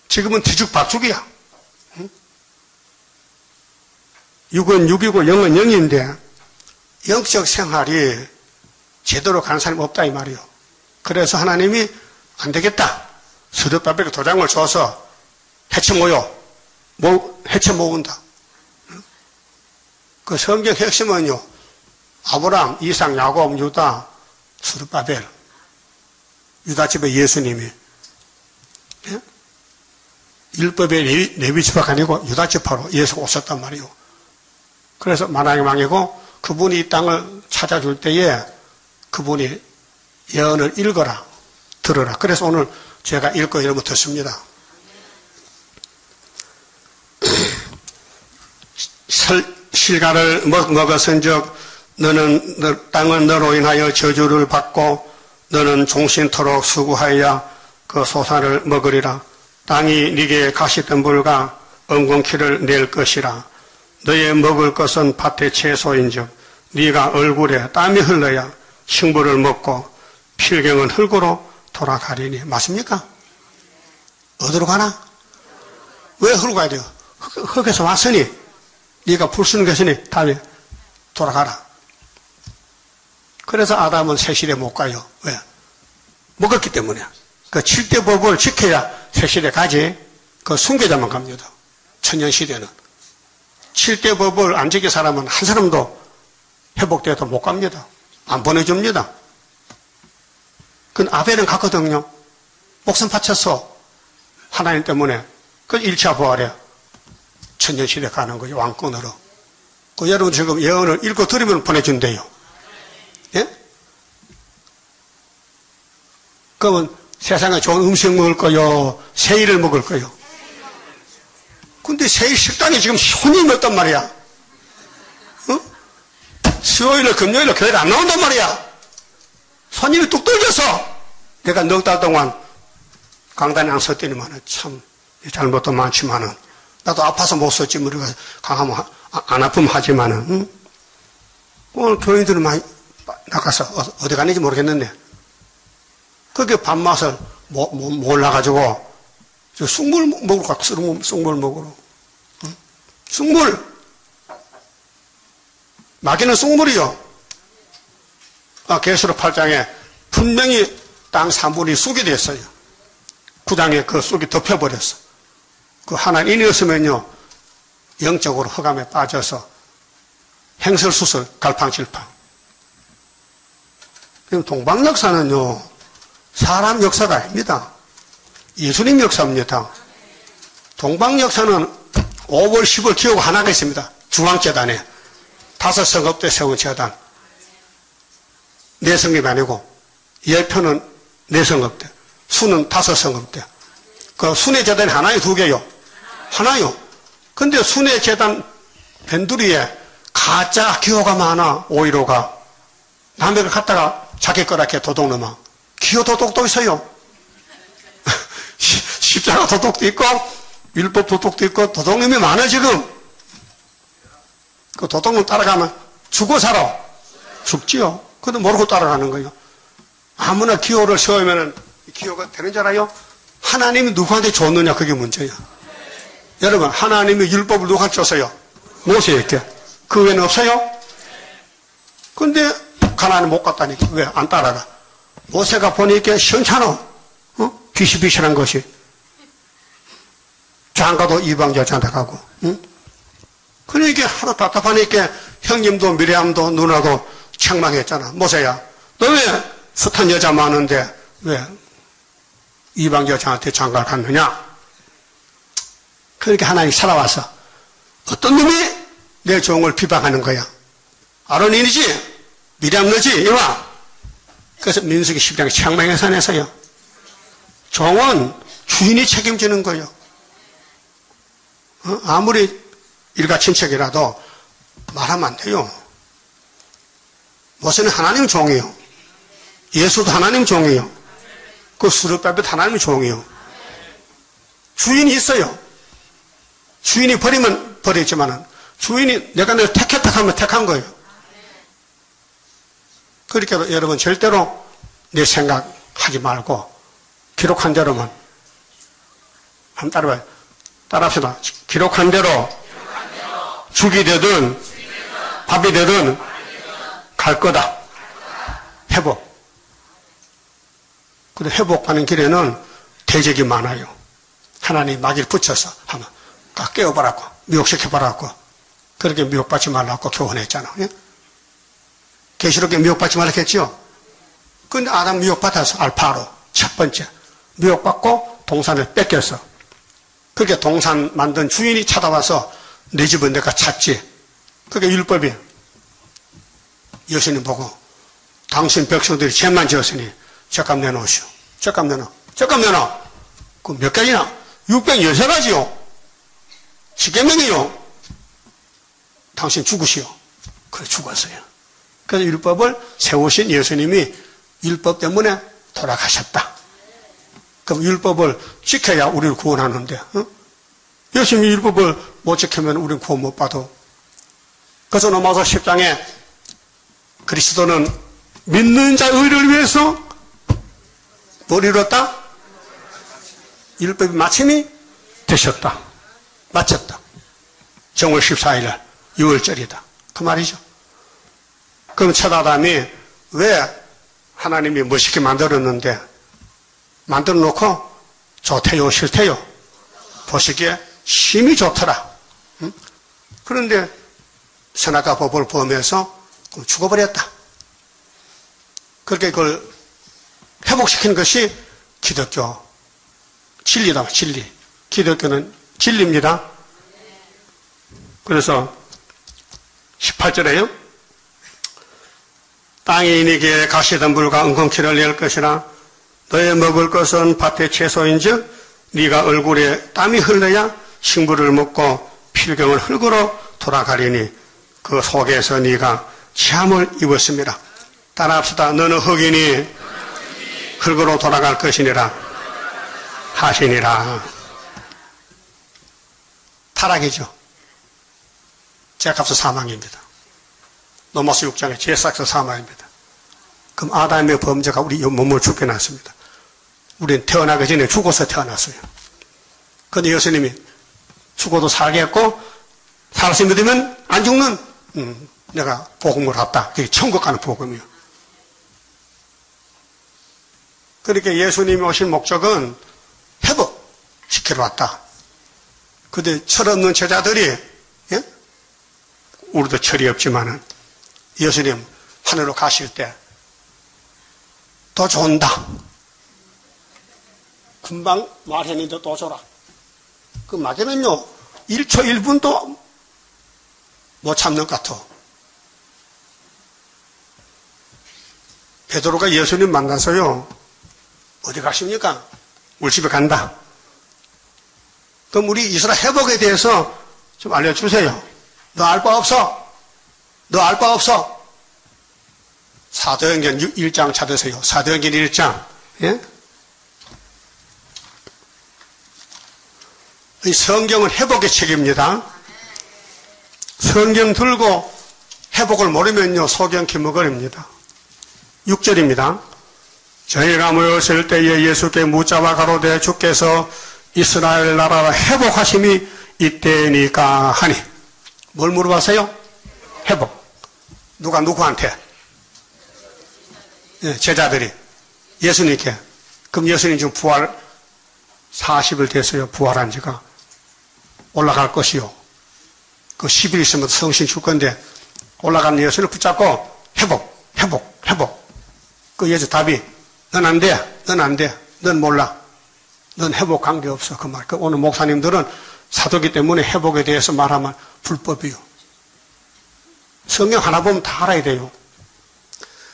지금은 뒤죽박죽이야. 응? 6은 6이고 0은 0인데 영적 생활이 제대로 가는 사람이 없다 이 말이요. 그래서 하나님이 안 되겠다. 스룹바벨에게 도장을 줘서 해쳐 모은다. 응? 그 성경 핵심은요. 아브라함, 이삭, 야곱, 유다, 스룹바벨. 유다 집에 예수님이. 예? 율법의 레위 지파가 아니고 유다 지파로 예수가 오셨단 말이에요. 그래서 만왕의 왕이고 그분이 이 땅을 찾아줄 때에 그분이 예언을 읽어라, 들어라. 그래서 오늘 제가 읽고 여러분 듣습니다. 실과를 먹었은즉 너는 땅은 너로 인하여 저주를 받고 너는 종신토록 수고하여 그 소산을 먹으리라. 땅이 네게 가시덤불과 엉겅퀴를 낼 것이라. 너의 먹을 것은 밭의 채소인즉 네가 얼굴에 땀이 흘러야 식물을 먹고 필경은 흙으로 돌아가리니. 맞습니까? 어디로 가나? 왜 흙으로 가야 돼요? 흙에서 왔으니 네가 불 쓰는 것이니 다음에 돌아가라. 그래서 아담은 새실에 못 가요. 왜? 먹었기 때문에. 그 7대 법을 지켜야 새실에 가지. 그 순교자만 갑니다. 천년시대는. 7대 법을 안 지킨 사람은 한 사람도 회복돼도 못 갑니다. 안 보내줍니다. 그 아벨은 갔거든요. 목숨 바쳐서 하나님 때문에 그 1차 부활에 천년시대 가는 거죠. 왕권으로. 그 여러분 지금 예언을 읽고 들으면 보내준대요. 예? 그러면 세상에 좋은 음식 먹을 거요? 새일을 먹을 거요? 근데 새일 식당에 지금 손님이 없단 말이야. 어? 수요일에 금요일에 교회를 안 나온단 말이야. 손님이 뚝 떨어져서 내가 넉 달 동안 강단에 안 섰더니만은 참 잘못도 많지만은 나도 아파서 못 섰지 우리가 강하면 안 아프면 하지만은 응? 오늘 교인들은 많이 나가서 어디 갔는지 모르겠는데 그게 밥맛을 몰라가지고 쑥물 먹으러 갔어. 쑥물 먹으러. 응? 쑥물 마귀는 쑥물이요. 계시록 8장에 분명히 땅 3분이 쑥이 됐어요. 9장에 그 쑥이 덮여버렸어. 그 하나님이었으면요 영적으로 흑암에 빠져서 행설수설 갈팡질팡. 동방 역사는요 사람 역사가 아닙니다. 예수님 역사입니다. 동방 역사는 5월 10월 기호가 하나가 있습니다. 중앙재단에 5성읍 세운 재단. 4성읍이 아니고 예표는 4성읍 때, 수는 5성읍 때. 그 순회 재단이 하나요, 2개요? 하나요. 근데 순회 재단 밴두리에 가짜 기호가 많아. 515가 남의 걸 갖다가 자기 거라게 도둑 넘어. 기호 도둑도 있어요. 십자가 도둑도 있고 율법 도둑도 있고 도둑놈이 많아 지금. 그 도둑놈 따라가면 죽어 살아. 죽지요. 그것도 모르고 따라가는 거예요. 아무나 기호를 세우면 기호가 되는 줄 알아요? 하나님이 누구한테 줬느냐 그게 문제예요. 여러분 하나님이 율법을 누구한테 줬어요? 모세에게. 그 외에는 없어요? 근데 가나안에 못 갔다니까. 왜? 안 따라가. 모세가 보니까 시원찮아. 비실비실한 것이. 장가도 이방 여자한테 가고. 응? 그러니까 하도 답답하니까 형님도 미리암도 누나도 책망했잖아. 모세야 너 왜 숱한 여자 많은데 왜 이방 여자한테 장가를 갔느냐? 그렇게 하나님이 살아와서 어떤 놈이 내 종을 비방하는 거야? 아론이지? 미리암 너지? 이와. 그래서 민수기 10장에 책망해서 종은 주인이 책임지는 거예요. 아무리 일가 친척이라도 말하면 안 돼요. 모세는 하나님 종이에요. 예수도 하나님 종이에요. 그 수르바벨도 하나님 종이에요. 주인이 있어요. 주인이 버리면 버리지만은 주인이 내가 널 택했다 하면 택한 거예요. 그러니까 여러분 절대로 내 생각하지 말고 기록한 대로만 한번 따라봐요. 따라합시다. 기록한 대로 죽이 되든 밥이 되든 갈 거다. 회복. 근데 회복하는 길에는 대적이 많아요. 하나님 마귀를 붙여서 하면 다 깨워버렸고 미혹시켜버렸고 그렇게 미혹받지 말라고 교훈했잖아. 계시록에 미혹받지 말라고 했죠. 근데 아담 미혹받아서 알파로 첫 번째 미혹받고 동산을 뺏겼어. 그렇게 동산 만든 주인이 찾아와서 내 집은 내가 찾지. 그게 율법이에요. 여신이 보고 당신 백성들이 죄만 지었으니 죄값 내놓으시오. 죄값 내놔. 죄값 내놔. 그 몇 가지나? 613가지요. 십계명이요. 당신 죽으시오. 그래 죽었어요. 그래서 율법을 세우신 예수님이 율법 때문에 돌아가셨다. 그럼 율법을 지켜야 우리를 구원하는데 예수님이 율법을 못 지키면 우리는 구원 못 받아. 그래서 로마서 10장에 그리스도는 믿는 자 의를 위해서 뭘 이뤘다? 율법이 마침이 되셨다. 마쳤다. 정월 14일 6월절이다. 그 말이죠. 그럼 첫 아담이 왜 하나님이 멋있게 만들었는데 만들어 놓고 좋대요 싫대요? 보시기에 심히 좋더라. 그런데 선악과 법을 범해서 죽어버렸다. 그렇게 그걸 회복시키는 것이 기독교 진리다. 진리. 기독교는 진리입니다. 그래서 18절에요. 땅에 이니게 가시던 물과 엉겅퀴를 낼 것이라 너의 먹을 것은 밭의 채소인즉 네가 얼굴에 땀이 흘러야 식물을 먹고 필경을 흙으로 돌아가리니 그 속에서 네가 잠을 입었습니다. 따라합시다. 너는 흙이니 흙으로 돌아갈 것이니라 하시니라. 타락이죠. 죄값은 사망입니다. 로마서 6장에 죄값은 사망입니다. 그럼 아담의 범죄가 우리 몸을 죽게 놨습니다. 우리는 태어나기 전에 죽어서 태어났어요. 그런데 예수님이 죽어도 살겠고 살아서 믿으면 안 죽는 내가 복음을 왔다. 그게 천국 가는 복음이에요. 그러니까 예수님이 오신 목적은 회복시키러 왔다. 그런데 철없는 제자들이 우리도 철이 없지만은 예수님 하늘로 가실 때 더 좋은다. 금방 말했는데 또 줘라. 그 맞으면요 1초 1분도 못 참는 것 같아. 베드로가 예수님 만나서요 어디 가십니까? 우리 집에 간다. 그럼 우리 이스라엘 회복에 대해서 좀 알려주세요. 너 알 바 없어? 너 알 바 없어? 사도행전 1장 찾으세요. 사도행전 1장. 예? 이 성경은 회복의 책입니다. 성경 들고 회복을 모르면요 소경 기먹어립니다. 6절입니다. 저희가 모였을 때에 예수께 묻자와 가로되 주께서 이스라엘 나라를 회복하심이 이때니까 하니. 뭘 물어봤어요? 회복. 누가 누구한테? 제자들이 예수님께. 그럼 예수님 지금 부활 40일 됐어요. 부활한 지가. 올라갈 것이요. 그 10일 있으면 성신 줄 건데 올라가는 예수를 붙잡고 회복. 그 예수 답이 넌 안 돼. 넌 안 돼. 넌 몰라. 넌 회복 관계 없어. 그 말. 그 오늘 목사님들은 사도기 때문에 회복에 대해서 말하면 불법이요. 성경 하나 보면 다 알아야 돼요.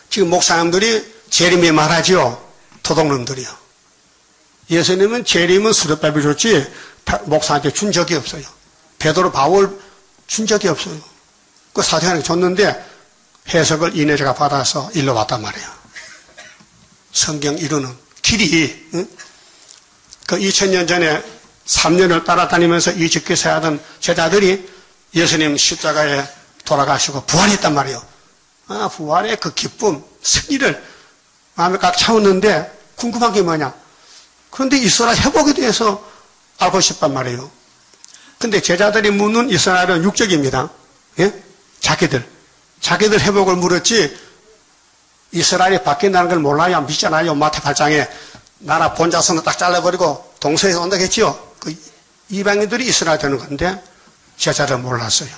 지금 목사님들이 재림에 말하죠. 도둑놈들이요. 예수님은 재림은 수렵밥이 줬지 목사한테 준 적이 없어요. 베드로 바울 준 적이 없어요. 그 사도행전에 줬는데 해석을 이내자가 받아서 일러 왔단 말이에요. 성경 이루는 길이 그 2000년 전에 3년을 따라다니면서 이 집기세 하던 제자들이 예수님 십자가에 돌아가시고 부활했단 말이에요. 부활의 그 기쁨, 승리를 마음에 꽉 차웠는데 궁금한 게 뭐냐? 그런데 이스라엘 회복에 대해서 알고 싶단 말이에요. 근데 제자들이 묻는 이스라엘은 육적입니다. 예? 자기들 회복을 물었지 이스라엘이 바뀐다는 걸 몰라요. 믿잖아요. 마태 8장에 나라 본자선을 딱 잘라버리고 동서에서 온다겠지요. 그 이방인들이 이스라엘 되는 건데 제자들은 몰랐어요.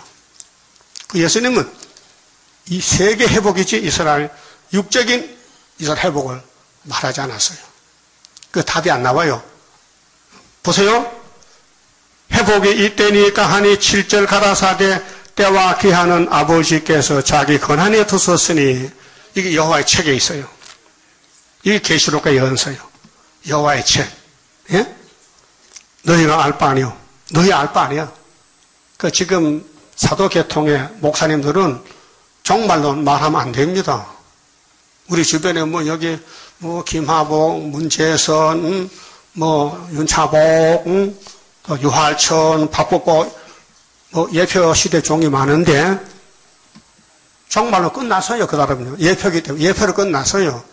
그 예수님은 이 세계 회복이지 이스라엘 육적인 이스라엘 회복을 말하지 않았어요. 그 답이 안 나와요. 보세요. 회복이 이때니까 하니 7절 가라사대 때와 기한은 아버지께서 자기 권한에 두셨으니 이게 여호와의 책에 있어요. 이게 계시록과 연서요. 여호와의 책. 예? 너희가 알 바 아니요. 너희 알 바 아니야. 그 지금 사도계통의 목사님들은 정말로 말하면 안 됩니다. 우리 주변에 여기 김하복, 문재선, 윤차복, 또 유할천, 박복복, 예표 시대 종이 많은데 정말로 끝났어요. 그 다음은요. 예표기 때문에 예표를 끝났어요.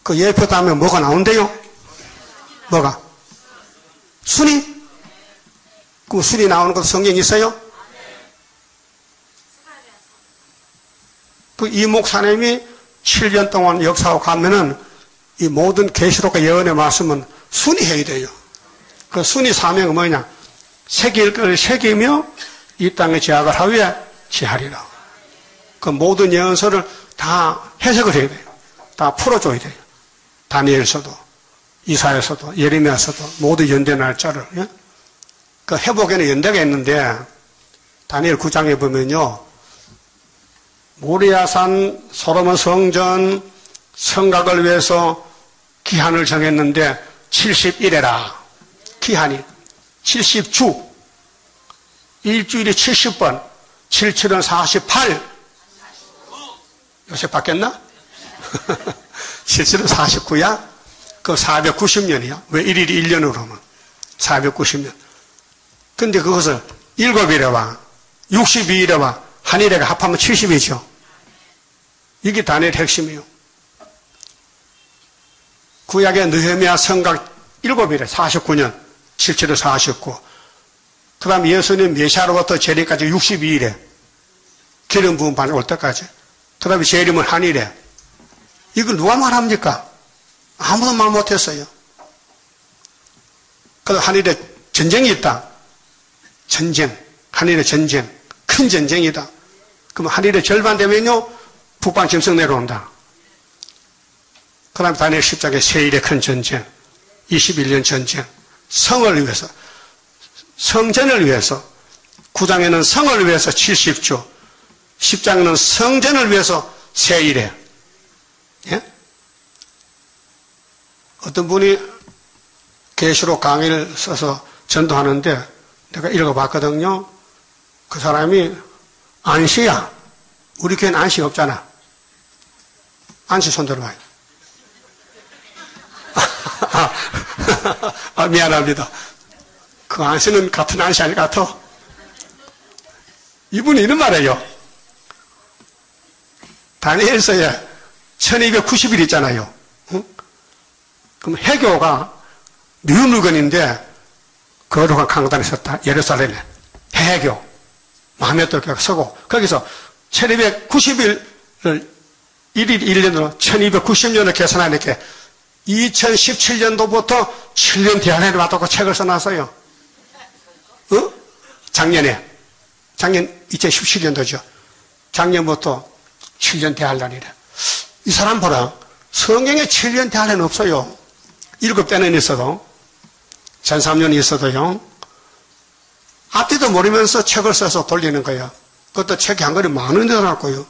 그 예표 다음에 뭐가 나온대요? 뭐가? 순위? 그 순위 나오는 것도 성경에 있어요? 그 이 목사님이 7년 동안 역사하고 가면은 이 모든 계시록과 예언의 말씀은 순위해야 돼요. 그 순위 사명은 뭐냐? 새길 걸 새기며 이 땅에 제약을 하위에 지하리라. 그 모든 예언서를 다 해석을 해야 돼요. 다 풀어줘야 돼요. 다니엘서도, 이사야서도, 예레미야서도 모두 연대 날짜를. 예? 그 회복에는 연대가 있는데 다니엘 9장에 보면요. 모리아산 솔로몬 성전 성곽을 위해서 기한을 정했는데 70일에라. 기한이 70주. 일주일에 70번. 77은 48. 요새 바뀌었나? 77은 49야? 그 490년이야. 왜 1일이 1년으로 하면 490년. 근데 그것을 7일에와 62일에와 한일에가 합하면 70이죠. 이게 다니엘 핵심이에요. 구약의 느헤미야 성각 7일에 49년, 77에 49. 그 다음 예수님 메시아로부터 재림까지 62일에 기름 부음 받을 올 때까지. 그 다음에 재림은 한일에. 이걸 누가 말합니까? 아무도 말 못했어요. 그래서 한일에 전쟁이 있다. 전쟁. 한일의 전쟁. 큰 전쟁이다. 그럼 한일의 절반 되면요, 북방 짐승 내려온다. 그 다음에 다니엘 10장에 세일의 큰 전쟁. 21년 전쟁. 성을 위해서. 성전을 위해서. 9장에는 성을 위해서 70주. 10장에는 성전을 위해서 세일에. 예? 어떤 분이 계시록 강의를 써서 전도하는데 내가 읽어봤거든요. 그 사람이 안시야. 우리 교회는 안시 없잖아. 안시 손 들어봐요. 미안합니다. 그 안시는 같은 안시 아닐 것 같아. 이분이 이런 말이에요. 다니엘서에 1290일 있잖아요. 응? 그럼 해교가 미운 물건인데 거룩한 강단에 섰다. 예루살렘에. 해교. 마음에 또 서고 거기서 1290일을 1일 1년으로 1290년을 계산하니까 2017년도부터 7년 대한해를 맞다고 책을 써놨어요. 어? 작년 2017년도죠. 작년부터 7년 대할란이래. 이 사람 보라. 성경에 7년 대할란 없어요. 7대는 있어도, 전 3년이 있어도요. 앞뒤도 모르면서 책을 써서 돌리는 거야. 그것도 책이 한 권이 10,000원이 들어갔고요.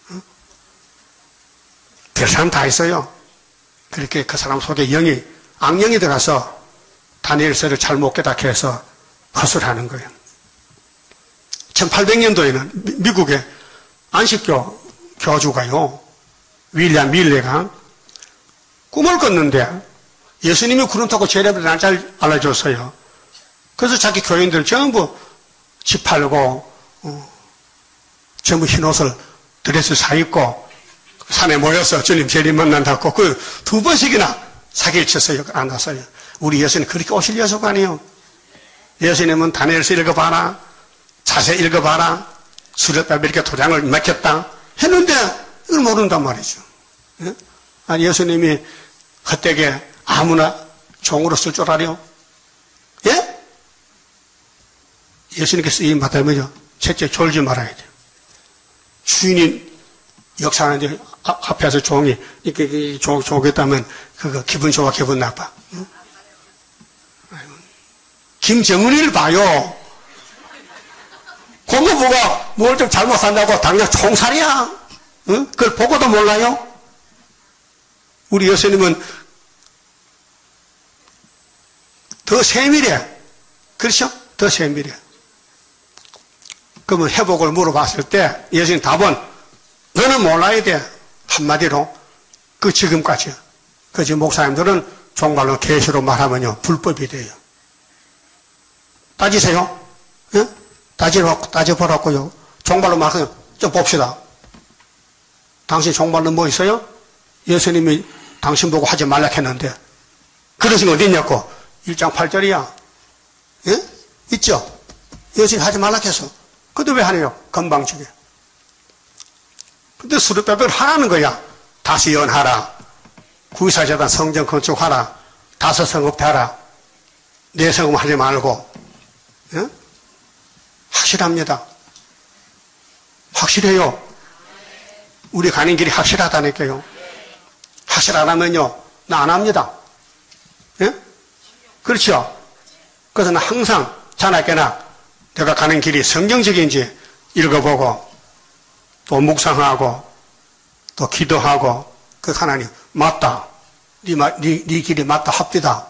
어? 별 사람 다 있어요. 그렇게 그 사람 속에 악령이 들어가서 다니엘서를 잘못 깨닫게 해서 허술하는 거예요. 1800년도에는 미국의 안식교 교주가요, 윌리엄 밀레가 꿈을 꿨는데 예수님이 구름 타고 재림의 날짜를 알려줬어요. 그래서 자기 교인들 전부 집 팔고 전부 흰옷을 드레스 사입고 산에 모여서 주님 재림 만난다고 그 2번씩이나 사기를 쳤어요. 안 왔어요. 우리 예수님 그렇게 오실 예수가 아니에요. 예수님은 다니엘서 읽어봐라. 자세히 읽어봐라. 수렵밥에 이렇게 도장을 맡겼다. 했는데 이걸 모른단 말이죠. 예? 아니 예수님이 헛되게 아무나 종으로 쓸 줄 알아요? 예? 예수님께 쓰임 받으면요. 첫째 졸지 말아야 돼요. 주인이 역사하는데 앞에서 종이 이렇게 조겠다면 그거 기분 좋아 기분 나빠. 응? 김정은이를 봐요. 공무부가 뭘 좀 잘못 산다고 당장 총살이야. 응? 그걸 보고도 몰라요? 우리 예수님은 더 세밀해. 그렇죠? 더 세밀해. 그러면 회복을 물어봤을 때 예수님 답은 너는 몰라야 돼. 한마디로 그 지금까지요. 그 지금 목사님들은 정말로 계시로 말하면요 불법이 돼요. 따지세요. 예? 따져보라고요. 정말로 말하세요. 좀 봅시다. 당신 정말로 뭐 있어요? 예수님이 당신 보고 하지 말라 했는데 그러신 거 어디 있냐고. 1장 8절이야. 예? 있죠? 예수님 하지 말라 했어. 근데 왜 하네요? 건방지게. 근데 수르뼈를 하라는 거야. 다시 연하라. 구이사재단 성전 건축하라. 다섯 성읍하라. 내 성읍 하지 말고. 예? 확실합니다. 확실해요. 우리 가는 길이 확실하다니까요. 확실하다면요, 나 안 합니다. 예? 그렇죠? 그래서 나 항상 자나깨나 내가 가는 길이 성경적인지 읽어보고 또 묵상하고 또 기도하고 그 하나님 맞다. 네 길이 맞다 합디다.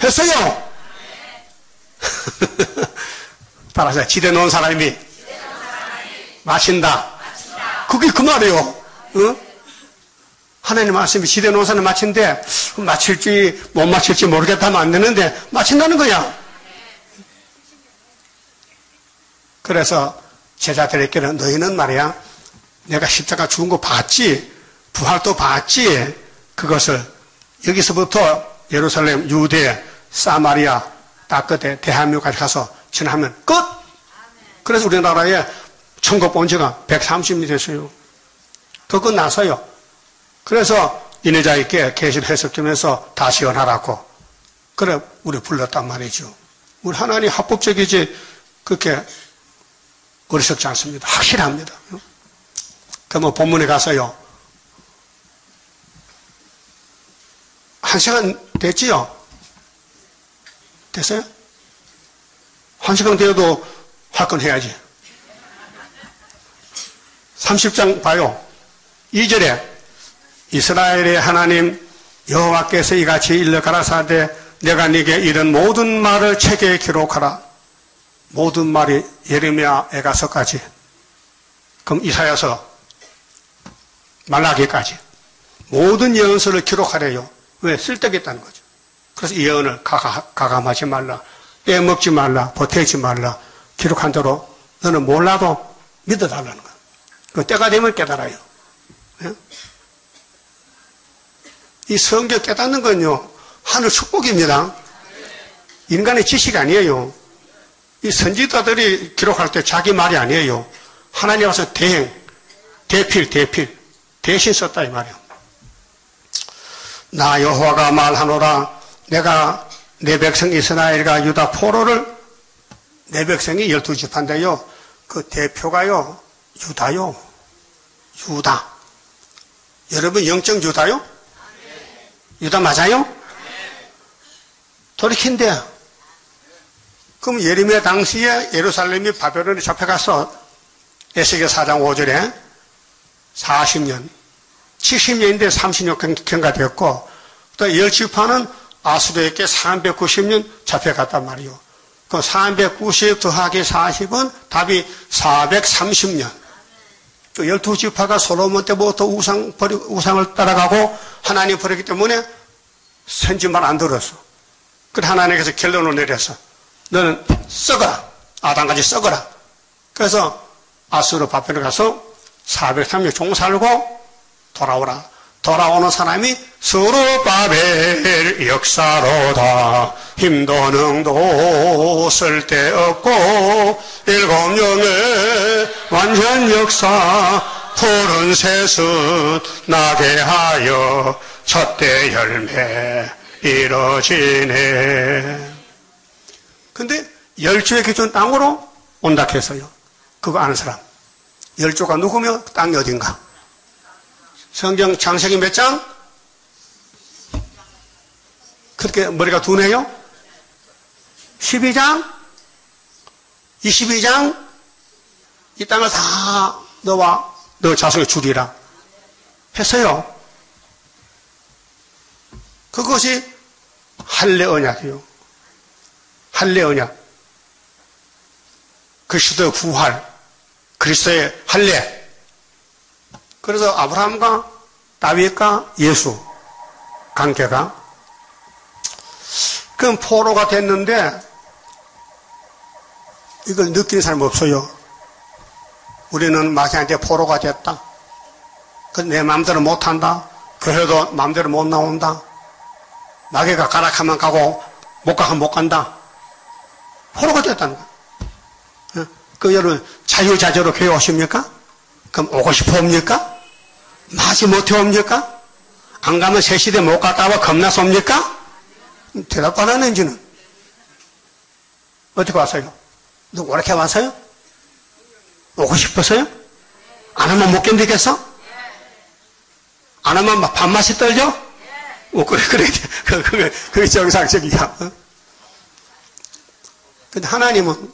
했어요. 따라서 지대 놓은 사람이 마친다. 그게 그 말이에요. 응? 하나님 말씀이 지대 놓은 사람이 마친데 마칠지 못 마칠지 모르겠다 하면 안 되는데 마친다는 거야. 그래서 제자들에게는 너희는 말이야 내가 십자가 죽은 거 봤지 부활도 봤지 그것을 여기서부터 예루살렘, 유대, 사마리아 딱 끝에 대한민국까지 가서 전하면 끝. 그래서 우리나라에 천국 본 지가 130년이 됐어요. 그거 끝나서요. 그래서 이내자에게 계시를 해석하면서 다시 연하라고 그래 우리 불렀단 말이죠. 우리 하나님 합법적이지 그렇게 어리석지 않습니다. 확실합니다. 그러면 본문에 가서요. 1시간 됐지요? 됐어요? 1시간 되어도 할 건 해야지. 30장 봐요. 2절에 이스라엘의 하나님 여호와께서 이같이 일러 가라사대 내가 네게 이런 모든 말을 책에 기록하라. 모든 말이 예레미야 에가서까지 그럼 이사야서 말라기까지 모든 예언서를 기록하래요. 왜? 쓸데없다는 거죠. 그래서 이 예언을 가감하지 말라. 빼먹지 말라. 보태지 말라. 기록한 대로 너는 몰라도 믿어달라는 거야. 그 때가 되면 깨달아요. 예? 이 성경 깨닫는 건요. 하늘 축복입니다. 인간의 지식이 아니에요. 이 선지자들이 기록할 때 자기 말이 아니에요. 하나님 와서 대필 대신 썼다 이 말이에요. 나 여호와가 말하노라 내가 내 백성 이스라엘과 유다 포로를 내 백성이 12지파인데요. 그 대표가요. 유다요. 유다. 여러분 영적 유다요? 유다 맞아요? 돌이킨대. 그럼 예레미야 당시에 예루살렘이 바벨론에 잡혀가서 에스겔 4장 5절에 40년, 70년인데 30년 경과되었고 또 10지파는 아수르에게 390년 잡혀갔단 말이요. 그 390 더하기 40은 답이 430년. 또 12지파가 솔로몬 때부터 우상을 따라가고 하나님 버렸기 때문에 선지말 안 들었어. 그래 하나님께서 결론을 내려서 너는 썩어라. 아담같이 썩어라. 그래서 아수르 바벨에 가서 430년 종살고 돌아오라. 돌아오는 사람이 스룹바벨 역사로다. 힘도 능도 쓸데없고 7년의 완전 역사 푸른 새순 나게 하여 첫대 열매 이뤄지네. 근데 열조의 기준 땅으로 온다 했어요. 그거 아는 사람. 열조가 누구며 땅이 어딘가? 성경 창세기 몇 장? 그렇게 머리가 두네요? 12장? 22장? 이 땅을 다 너와 너 자손의 주리라 했어요. 그것이 할례 언약이요. 할례 언약. 그리스도의 부활, 그리스도의 할례. 그래서 아브라함과 다윗과 예수 관계가 그럼 포로가 됐는데 이걸 느끼는 사람 없어요. 우리는 마귀한테 포로가 됐다. 내 마음대로 못한다. 교회도 마음대로 못 나온다. 마귀가 가락하면 가고 못 가면 못 간다. 포로가 됐다는 거야. 그 여러분 자유자재로 교회 오십니까? 그럼 오고 싶어 옵니까? 마지 못해 옵니까? 안 가면 새 시대 못 갔다 와 겁나서 옵니까? 대답 안 하는지는 어떻게 왔어요? 너 오렇게 왔어요? 오고 싶어서요? 안 하면 못 견디겠어? 안 하면 막 밥맛이 떨려? 그래. 그게 정상적이야. 근데 하나님은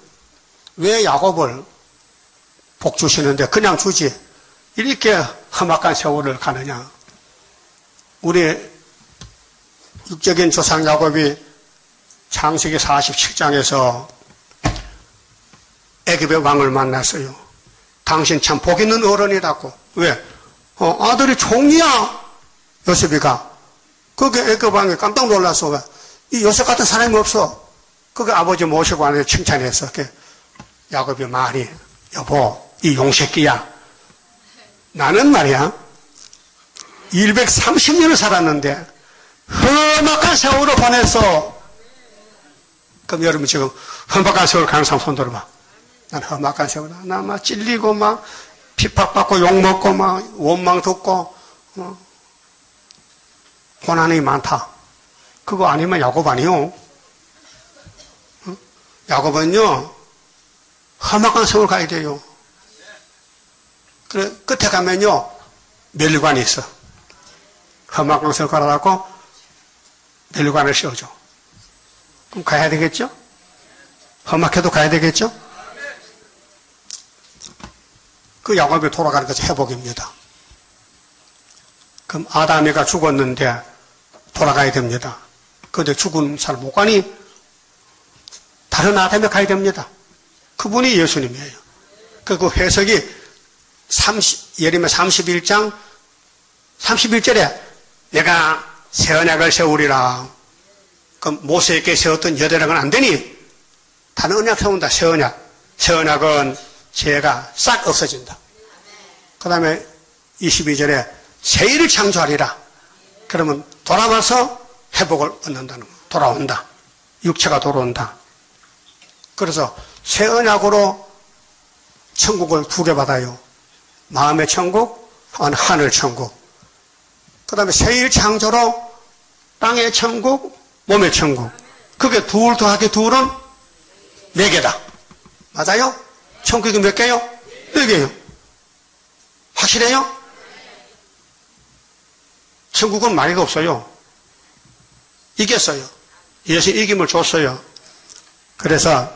왜 야곱을 복 주시는데 그냥 주지? 이렇게 험악한 세월을 가느냐? 우리 육적인 조상 야곱이 창세기 47장에서 애굽의 왕을 만났어요. 당신 참 복 있는 어른이라고. 왜? 아들이 총리야. 요셉이가. 그게 애굽 왕이 깜짝 놀라서 이 요셉 같은 사람이 없어. 그게 아버지 모시고 안에 칭찬했어. 야곱이 말이 여보 이 용새끼야. 나는 말이야 130년을 살았는데 험악한 세월을 보냈어. 그럼 여러분 지금 험악한 세월 가는 사람 손 들어봐. 난 험악한 세월 나 막 찔리고 막 핍박받고 욕먹고 막 원망 듣고 고난이 많다. 그거 아니면 야곱 아니요. 야곱은요 험악한 세월 가야 돼요. 그래 끝에 가면요 멸관이 있어. 험악한 세월 가라고 멸관을 씌워줘. 그럼 가야 되겠죠? 험악해도 가야 되겠죠? 그 야곱이 돌아가는 것이 회복입니다. 그럼 아담이가 죽었는데 돌아가야 됩니다. 그런데 죽은 사람 못 가니 다른 아담에 가야 됩니다. 그분이 예수님이에요. 그 해석이 예레미야 31장 31절에 내가 새 언약을 세우리라. 그럼 모세에게 세웠던 여대락은 안 되니 다른 언약 세운다. 새 언약. 새 언약은 죄가 싹 없어진다. 그 다음에 22절에 새 일을 창조하리라. 그러면 돌아와서 회복을 얻는다는 거예요. 돌아온다. 육체가 돌아온다. 그래서 새 언약으로 천국을 두 개 받아요. 마음의 천국, 하늘 천국. 그 다음에 새 일 창조로 땅의 천국, 몸의 천국. 그게 둘 더하기 둘은 4개다. 맞아요? 천국이 몇 개요? 4개요. 확실해요? 천국은 말이가 없어요. 이겼어요. 예수 이김을 줬어요. 그래서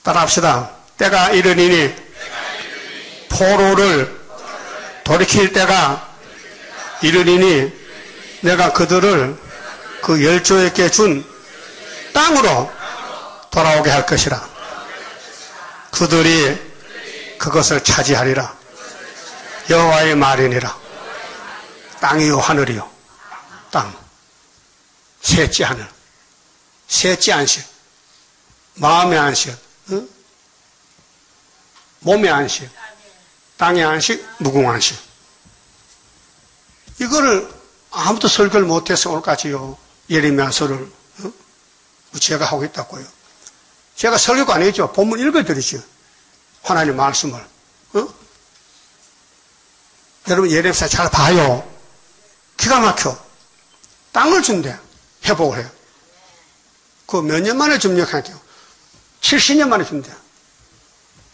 따라합시다. 때가 이르니니 포로를 돌이킬 때가 이르니니 내가 그들을 그 열조에게 준 땅으로 돌아오게 할 것이라. 그들이 그것을 차지하리라. 여호와의 말이니라. 땅이요 하늘이요. 땅. 셋째 하늘. 셋째 안식. 마음의 안식. 응? 몸의 안식. 땅의 안식. 무궁안식. 이거를 아무도 설교를 못해서 오늘까지요. 예레미야서를 제가 하고 있다고요. 제가 설교가 아니죠. 본문 읽어드리죠. 하나님 말씀을. 여러분 예레미야 잘 봐요. 기가 막혀. 땅을 준대. 회복을 해요. 그 몇 년 만에 점령할게요. 70년 만에 준대.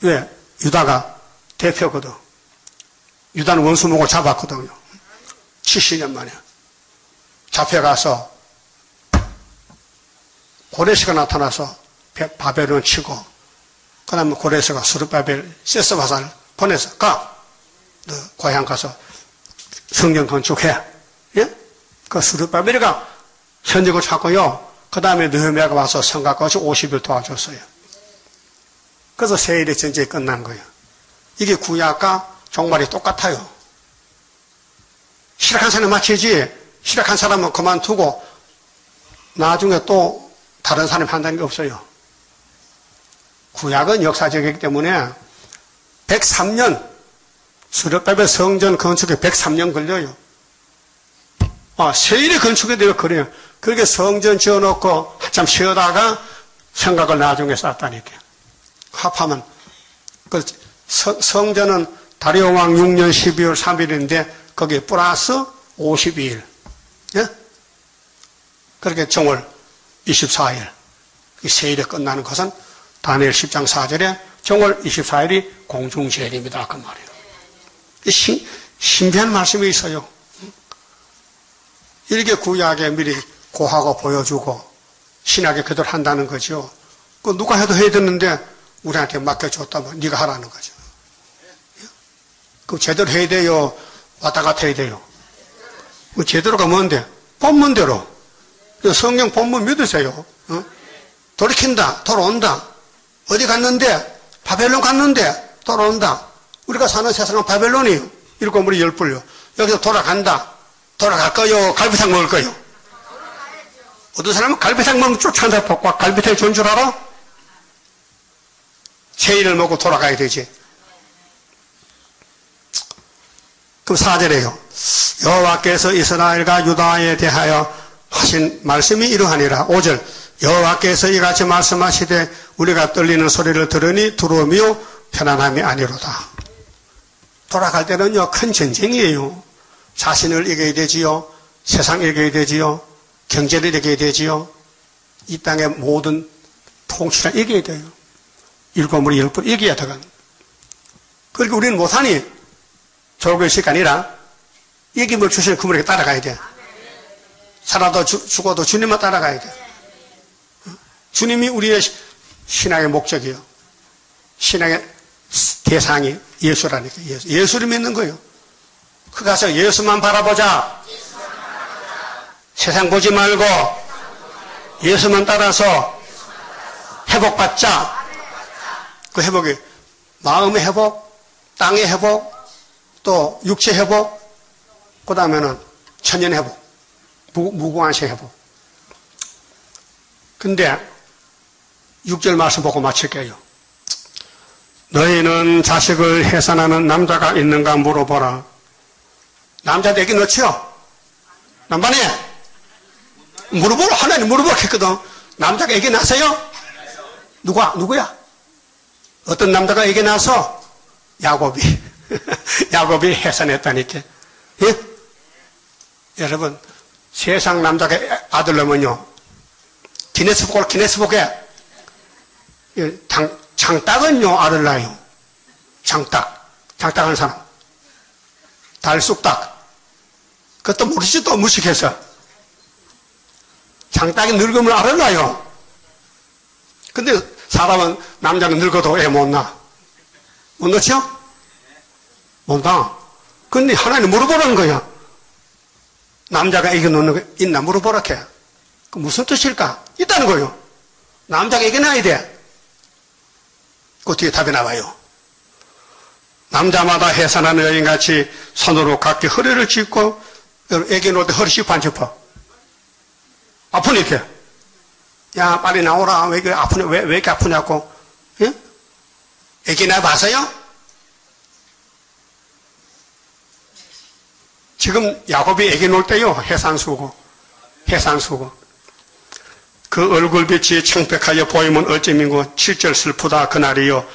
왜? 유다가 대표거든. 유다는 원수목을 잡았거든요. 70년 만에. 잡혀가서 고레스가 나타나서 바벨론 치고 그 다음에 고레스가 스룹바벨 세스바산을 보내서 가! 너 고향 가서 성전 건축해. 예? 그 스룹바벨이가 현직을 찾고요. 그 다음에 느헤미야가 와서 성곽까지 50일 도와줬어요. 그래서 세일의 전쟁이 끝난 거예요. 이게 구약과 종말이 똑같아요. 시작한 사람은 마치지, 시작한 사람은 그만두고 나중에 또 다른 사람이 한다는 게 없어요. 구약은 역사적이기 때문에 103년, 스룹바벨 성전 건축에 103년 걸려요. 세일이 건축이 되어 그래요. 그렇게 성전 지어놓고 한참 쉬어다가 성곽을 나중에 쌓았다니까. 합하면 그 성전은 다리오 왕 6년 12월 3일인데 거기에 플러스 52일. 예? 그렇게 정월 24일. 세일이 끝나는 것은 다니엘 10장 4절에 정월 24일이 공중제일입니다. 그 말이에요. 신비한 말씀이 있어요. 이렇게 구약에 미리 고하고 보여주고 신약에 그대로 한다는 거죠. 그 누가 해도 해야 되는데 우리한테 맡겨줬다면 네가 하라는 거죠. 그 제대로 해야 돼요? 왔다 갔다 해야 돼요? 그 제대로가 뭔데? 본문대로. 성경 본문 믿으세요. 돌이킨다, 돌아온다. 어디 갔는데? 바벨론 갔는데 돌아온다. 우리가 사는 세상은 바벨론이에요. 7무리 10불요. 여기서 돌아간다. 돌아갈 거요? 갈비탕 먹을 거요? 어떤 사람은 갈비탕 먹으면 쫓아간다 폭과 갈비탕이 좋은 줄 알아? 세일을 먹고 돌아가야 되지. 그럼 4절에요. 여호와께서 이스라엘과 유다에 대하여 하신 말씀이 이러하니라. 5절. 여호와께서 이같이 말씀하시되 우리가 떨리는 소리를 들으니 두려움이요 편안함이 아니로다. 돌아갈 때는요 큰 전쟁이에요. 자신을 이겨야 되지요. 세상 이겨야 되지요. 경제를 이겨야 되지요. 이 땅의 모든 통치를 이겨야 돼요. 7무리 10불 이겨야 되거든. 그러니까 우리는 못하니 졸고있을게 아니라 이김을 주시는 그분에게 따라가야 돼. 살아도 죽어도 주님만 따라가야 돼. 주님이 우리의 신앙의 목적이에요. 신앙의 대상이 예수라니까. 예수를 믿는 거예요. 그 가서 예수만 바라보자. 세상 보지 말고 예수만 따라서 회복받자. 그 회복이 마음의 회복, 땅의 회복, 또 육체 회복, 그 다음에는 천연 회복, 무궁한시 회복. 근데 6절 말씀 보고 마칠게요. 너희는 자식을 해산하는 남자가 있는가 물어보라. 남자도 애기 넣지요? 남반에 물어보라. 하나님 물어보라 했거든. 남자가 애기 낳았어요? 누구야? 어떤 남자가 애기 낳아서? 야곱이. 야곱이 해산했다니까. 예? 여러분, 세상 남자가 아들 낳으면요, 기네스북에 장딱은요 아들 낳아요. 장딱하는 사람. 달쑥딱. 그것도 모르지 또 무식해서. 장딱이 늙으면 아들 낳아요. 근데 사람은 남자는 늙어도 애 못 낳아. 못 낳죠? 못 낳아. 근데 하나님 물어보라는 거야. 남자가 애기 낳는 거 있나 물어보라 해. 그 무슨 뜻일까? 있다는 거예요. 남자가 애기 낳아야 돼. 그 뒤에 답이 나와요. 남자마다 해산하는 여인같이 손으로 각기 허리를 짚고, 애기 놓을 때 허리 짚어 안 짚어? 아프니까. 야, 빨리 나오라. 왜 이렇게 아프냐고. 예? 애기 낳아봤어요? 지금 야곱이 애기 놓을 때요, 해산수고. 그 얼굴빛이 청백하여 보이면 어찌민고 7절 슬프다 그날이요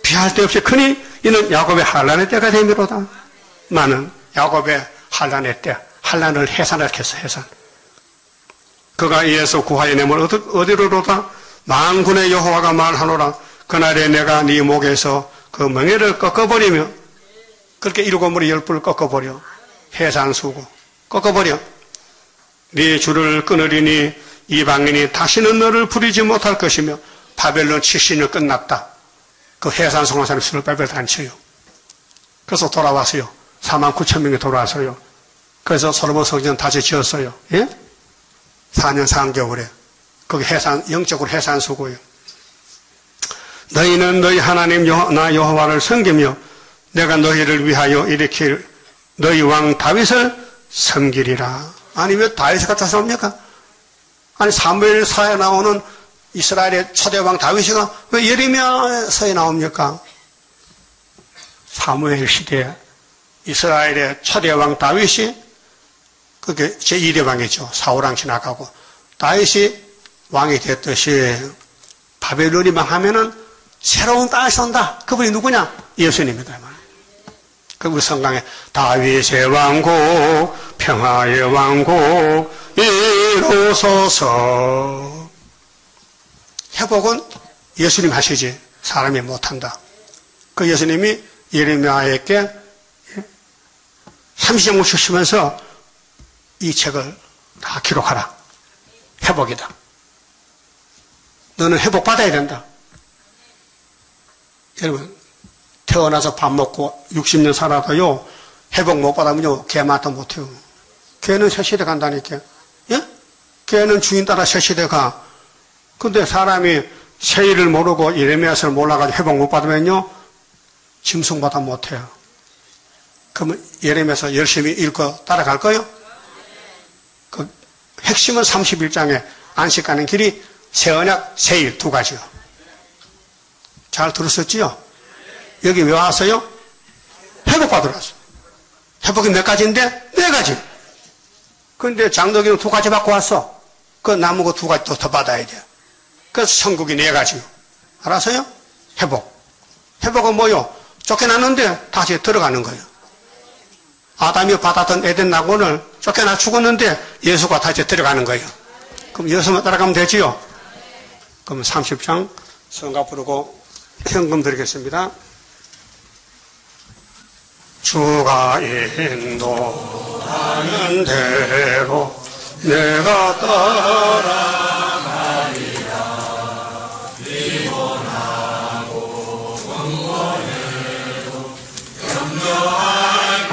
피할 데 없이 크니 이는 야곱의 환난의 때가 되미로다. 나는 야곱의 환난의 때, 환난을 해산을 했어. 해산. 그가 이에서 구하여 내물 어디로로다. 만군의 여호와가 말하노라. 그날에 내가 네 목에서 그 멍에를 꺾어버리며, 그렇게 7무리 10불을 꺾어버려. 해산수고 꺾어버려. 네 줄을 끊으리니 이방인이 다시는 너를 부리지 못할 것이며 바벨론 70년 끝났다. 그 해산송한 사람이 술을 빼빼 단쳐요. 그래서 돌아왔어요. 49,000명이 돌아왔어요. 그래서 솔로몬 성전 다시 지었어요. 예? 4년 3개월에. 거기 영적으로 해산수고요. 너희는 너희 하나님 나 여호와를 섬기며 내가 너희를 위하여 일으킬 너희 왕 다윗을 섬기리라. 아니 왜 다윗을 갖다 섬깁니까? 아니 사무엘서에 나오는 이스라엘의 초대왕 다윗이가 왜 예레미야서에 나옵니까? 사무엘 시대에 이스라엘의 초대왕 다윗이 그게 제2대 왕이죠. 사울왕 지나가고 다윗이 왕이 됐듯이 바벨론이 망하면은 새로운 다윗이 온다. 그분이 누구냐? 예수님입니다. 그 우리 성강에 다윗의 왕국 평화의 왕국 이루소서. 회복은 예수님 하시지. 사람이 못한다. 그 예수님이 예레미야에게 30장씩 쓰면서 이 책을 다 기록하라. 회복이다. 너는 회복받아야 된다. 여러분, 태어나서 밥 먹고 60년 살아도요, 회복 못 받으면요, 개맛도 못해요. 개는 새 시대 간다니까. 예? 개는 주인 따라 새 시대 가. 근데 사람이 새 일을 모르고 예레미야서를 몰라가지고 회복 못 받으면요, 짐승보다 못해요. 그러면 예레미야서 열심히 읽고 따라갈 거요? 그 핵심은 31장에 안식 가는 길이 새 언약, 새 일 두 가지요. 잘 들었었지요? 여기 왜 왔어요? 회복받으러 왔어요. 회복이 몇 가지인데? 네 가지. 근데 장덕이는 두 가지 받고 왔어. 그 남은 거 두 가지 또 더 받아야 돼요. 그래서 천국이 네 가지요. 알았어요? 회복. 회복은 뭐요? 쫓겨났는데 다시 들어가는 거예요. 아담이 받았던 에덴 낙원을 쫓겨나 죽었는데 예수가 다시 들어가는 거예요. 그럼 예수만 따라가면 되지요? 그럼 30장 성가 부르고 현금 드리겠습니다. 주가 인도하는 대로 내가 따라가리라. 비곤하고 원원해도 염려할 것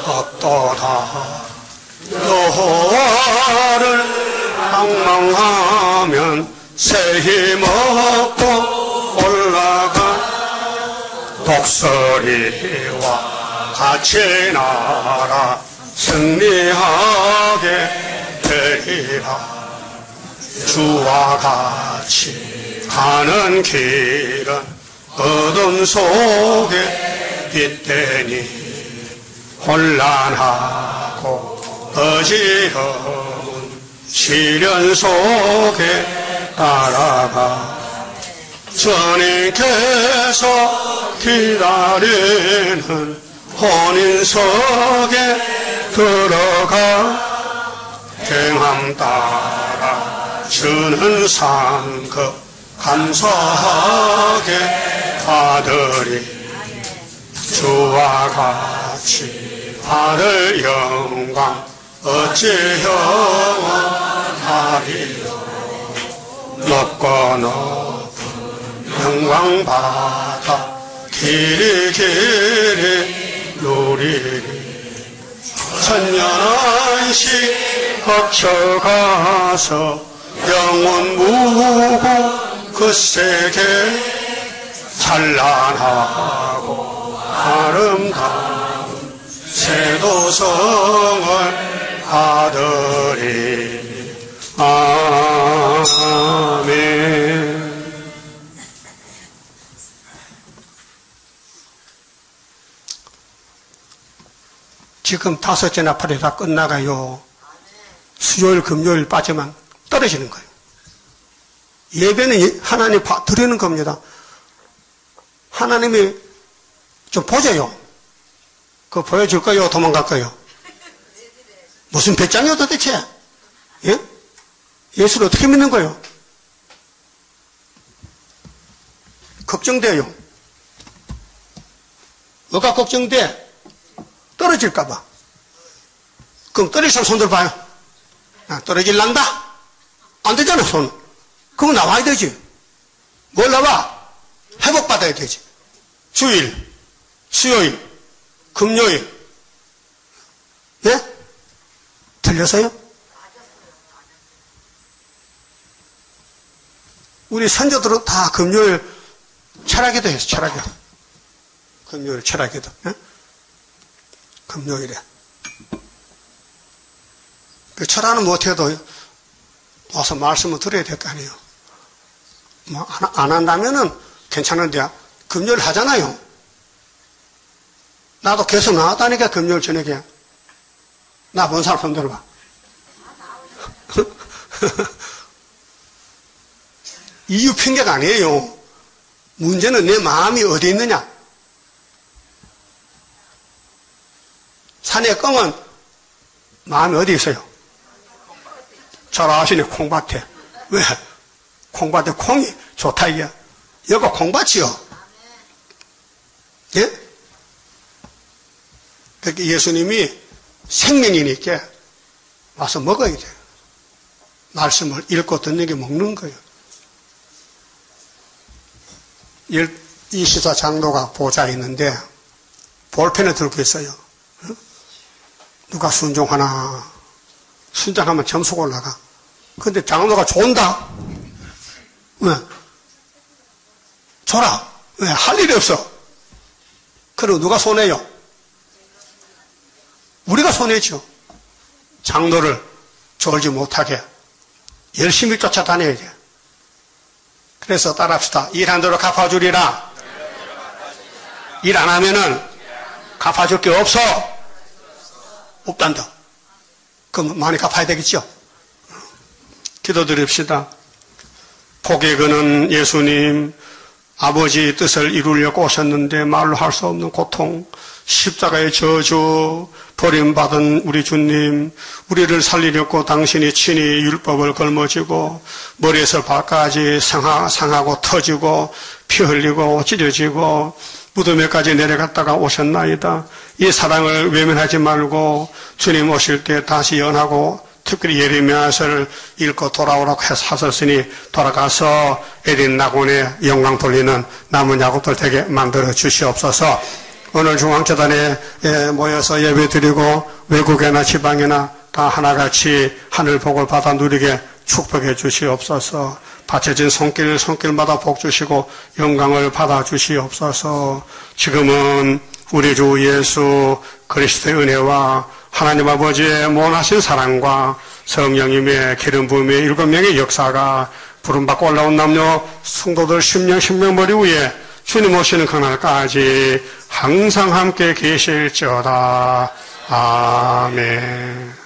없도다. 여호와를 방망하면 새 힘 얻고 올라가. 독수리와 같이 날아 승리하게 되리라. 주와 같이 가는 길은 어둠 속에 빛되니 혼란하고 어지러운 시련 속에 따라가. 주님께서 기다리는 혼인석에 들어가. 행함 따라 주는 상급 감사하게 받으리. 주와 같이 받을 영광 어찌 영원하리요. 높고 높은 영광 받아 길이 길이 누리리. 천년한시 거쳐가서 영원 무고 그 세계 찬란하고 아름다운 새도성을 받으리. 아멘. 지금 5째나 8회 다 끝나가요. 수요일, 금요일 빠지면 떨어지는 거예요. 예배는 하나님 드리는 겁니다. 하나님이 좀 보세요. 그거 보여줄 거요? 도망갈 거요? 무슨 배짱이요 도대체? 예? 예수를 어떻게 믿는 거예요? 걱정돼요. 뭐가 걱정돼? 떨어질까봐. 그럼 떨어질 사람 손 들어봐요. 떨어질란다? 안 되잖아, 손. 그럼 나와야 되지. 뭘 나와? 회복받아야 되지. 주일, 수요일, 금요일. 예? 들려서요? 우리 선조들은 다 금요일 철학기도 했어, 철학기도. 금요일 철학기도. 예? 금요일에. 그 철학은 못해도 와서 말씀을 들어야 될 거 아니에요. 뭐, 안 한다면은 괜찮은데, 금요일 하잖아요. 나도 계속 나왔다니까, 금요일 저녁에. 나 본 사람 손 들어봐. 이유 핑계가 아니에요. 문제는 내 마음이 어디 있느냐. 산의 껌은 마음이 어디 있어요? 잘 아시네, 콩밭에. 왜? 콩밭에 콩이 좋다, 이게. 여기가 콩밭이요. 예? 그러니까 예수님이 생명이니까 와서 먹어야 돼요. 말씀을 읽고 듣는 게 먹는 거예요. 이시사 장로가 보좌에 있는데 볼펜을 들고 있어요. 누가 순종하나? 순종하면 점수가 올라가. 근데 장로가 존다? 왜? 줘라. 왜? 할 일이 없어. 그럼 누가 손해요? 우리가 손해죠. 장로를 졸지 못하게 열심히 쫓아다녀야 돼. 그래서 따라합시다. 일한 대로 갚아주리라. 일 안 하면은 갚아줄 게 없어. 없단다. 그럼 많이 갚아야 되겠죠? 기도드립시다. 복에 거는 예수님, 아버지 뜻을 이루려고 오셨는데 말로 할 수 없는 고통, 십자가의 저주, 버림받은 우리 주님, 우리를 살리려고 당신이 친히 율법을 걸머쥐고 머리에서 발까지 상하고 터지고 피 흘리고 찢어지고 무덤에까지 내려갔다가 오셨나이다. 이 사랑을 외면하지 말고 주님 오실 때 다시 연하고 특별히 예레미야서를 읽고 돌아오라고 하셨으니 돌아가서 에덴 낙원에 영광 돌리는 남은 야곱들 되게 만들어 주시옵소서. 오늘 중앙재단에 모여서 예배드리고 외국이나 지방이나 다 하나같이 하늘 복을 받아 누리게 축복해 주시옵소서. 바쳐진 손길마다 복 주시고 영광을 받아 주시옵소서. 지금은 우리 주 예수 그리스도의 은혜와 하나님 아버지의 모나신 사랑과 성령님의 기름 부음의 7명의 역사가 부름받고 올라온 남녀 성도들 10명 머리 위에 주님 오시는 그날까지 항상 함께 계실지어다. 아멘.